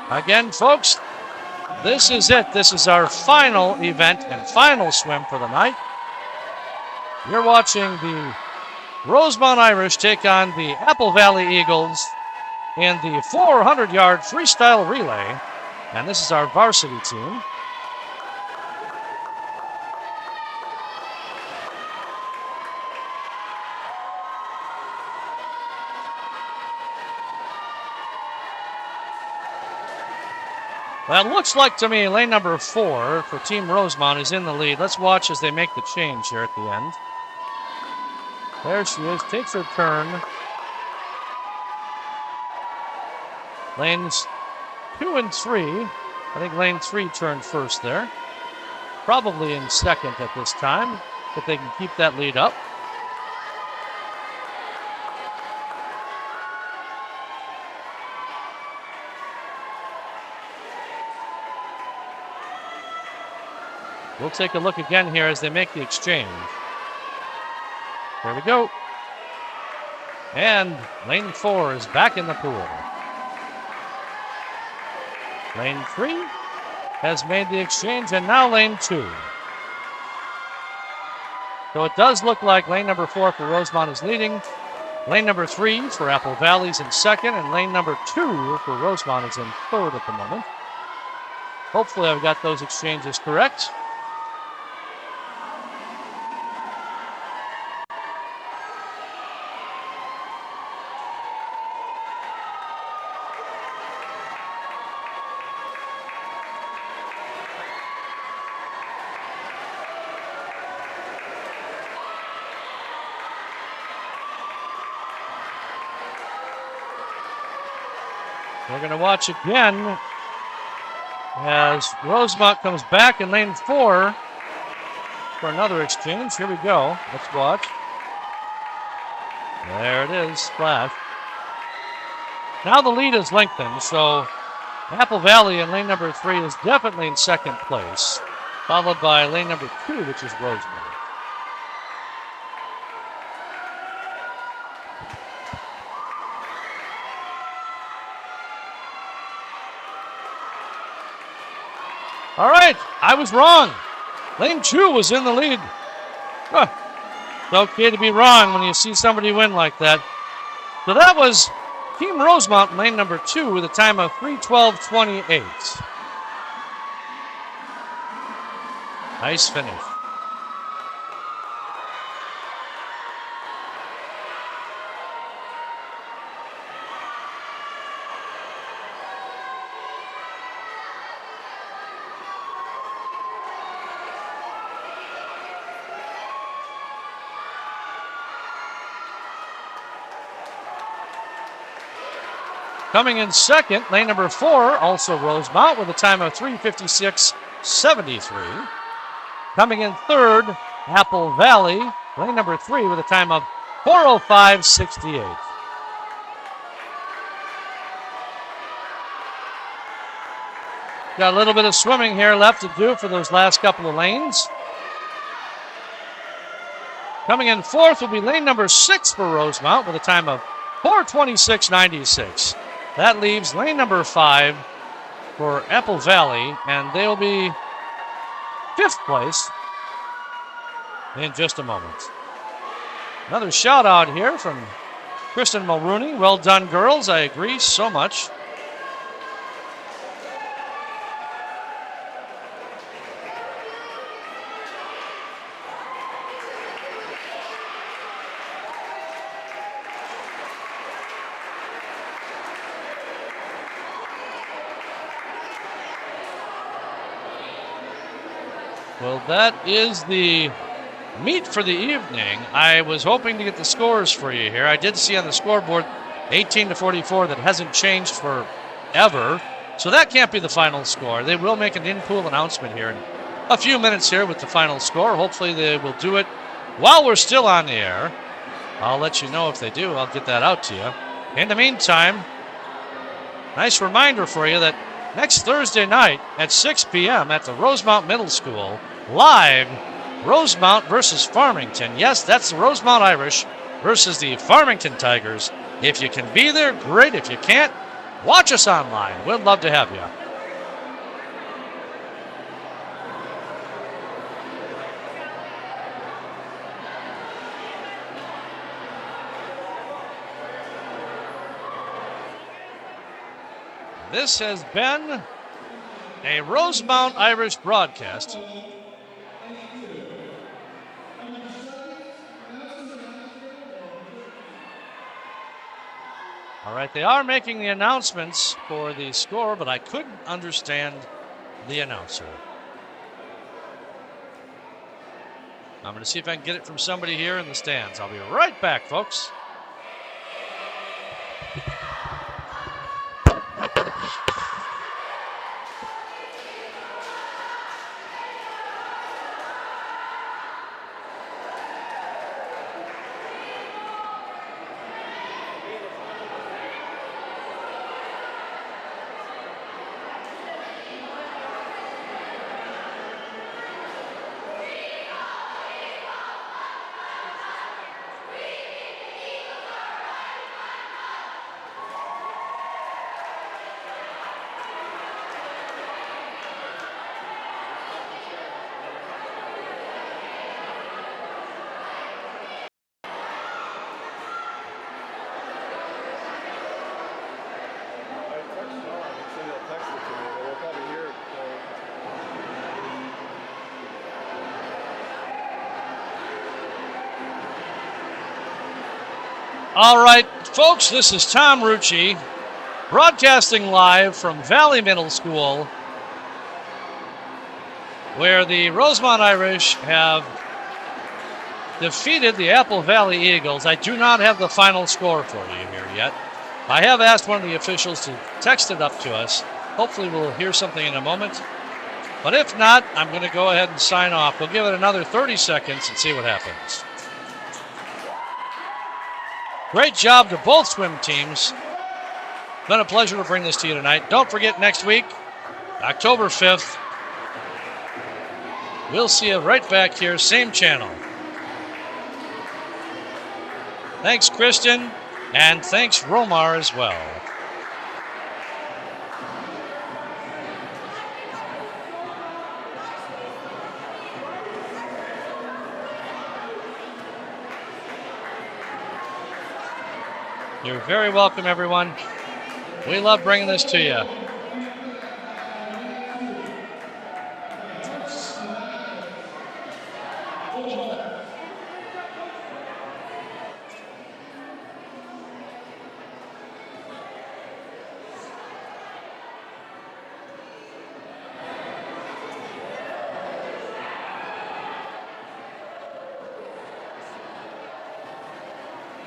S1: Again, folks, this is it. This is our final event and final swim for the night. You're watching the Rosemount Irish take on the Apple Valley Eagles in the 400-yard freestyle relay. And this is our varsity team. Well, it looks like to me lane number 4 for Team Rosemount is in the lead. Let's watch as they make the change here at the end. There she is, takes her turn. Lanes 2 and 3. I think lane 3 turned first there. Probably in second at this time, if they can keep that lead up. We'll take a look again here as they make the exchange. There we go. And lane 4 is back in the pool. Lane 3 has made the exchange, and now lane 2. So it does look like lane number 4 for Rosemount is leading. Lane number 3 for Apple Valley's in second, and lane number 2 for Rosemount is in third at the moment. Hopefully I've got those exchanges correct. We're going to watch again as Rosemount comes back in lane 4 for another exchange. Here we go. Let's watch. There it is, splash. Now the lead is lengthened, so Apple Valley in lane number 3 is definitely in second place. followed by lane number 2, which is Rosemount. All right, I was wrong. Lane 2 was in the lead. Huh. It's okay to be wrong when you see somebody win like that. So that was Team Rosemount in lane number 2 with a time of 3:12.28. Nice finish. Coming in second, lane number 4, also Rosemount, with a time of 3:56.73. Coming in third, Apple Valley, lane number 3, with a time of 4:05.68. Got a little bit of swimming here left to do for those last couple of lanes. Coming in fourth will be lane number 6 for Rosemount with a time of 4:26.96. That leaves lane number 5 for Apple Valley, and they'll be 5th place in just a moment. Another shout out here from Kristen Mulrooney. Well done, girls. I agree so much. Well, that is the meet for the evening. I was hoping to get the scores for you here. I did see on the scoreboard 18-44. That hasn't changed forever. So that can't be the final score. They will make an in-pool announcement here in a few minutes here with the final score. Hopefully they will do it while we're still on the air. I'll let you know if they do. I'll get that out to you. In the meantime, nice reminder for you that next Thursday night at 6 p.m. at the Rosemount Middle School, live, Rosemount versus Farmington. Yes, that's the Rosemount Irish versus the Farmington Tigers. If you can be there, great. If you can't, watch us online. We'd love to have you. This has been a Rosemount Irish broadcast. All right, they are making the announcements for the score, but I couldn't understand the announcer. I'm going to see if I can get it from somebody here in the stands. I'll be right back, folks. All right, folks, this is Tom Rucci, broadcasting live from Valley Middle School, where the Rosemount Irish have defeated the Apple Valley Eagles. I do not have the final score for you here yet. I have asked one of the officials to text it up to us. Hopefully we'll hear something in a moment. But if not, I'm going to go ahead and sign off. We'll give it another 30 seconds and see what happens. Great job to both swim teams. Been a pleasure to bring this to you tonight. Don't forget next week, October 5th, We'll see you right back here, same channel. Thanks, Christian, and thanks, Romar, as well. You're very welcome, everyone. We love bringing this to you.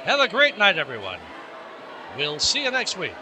S1: Have a great night, everyone. We'll see you next week.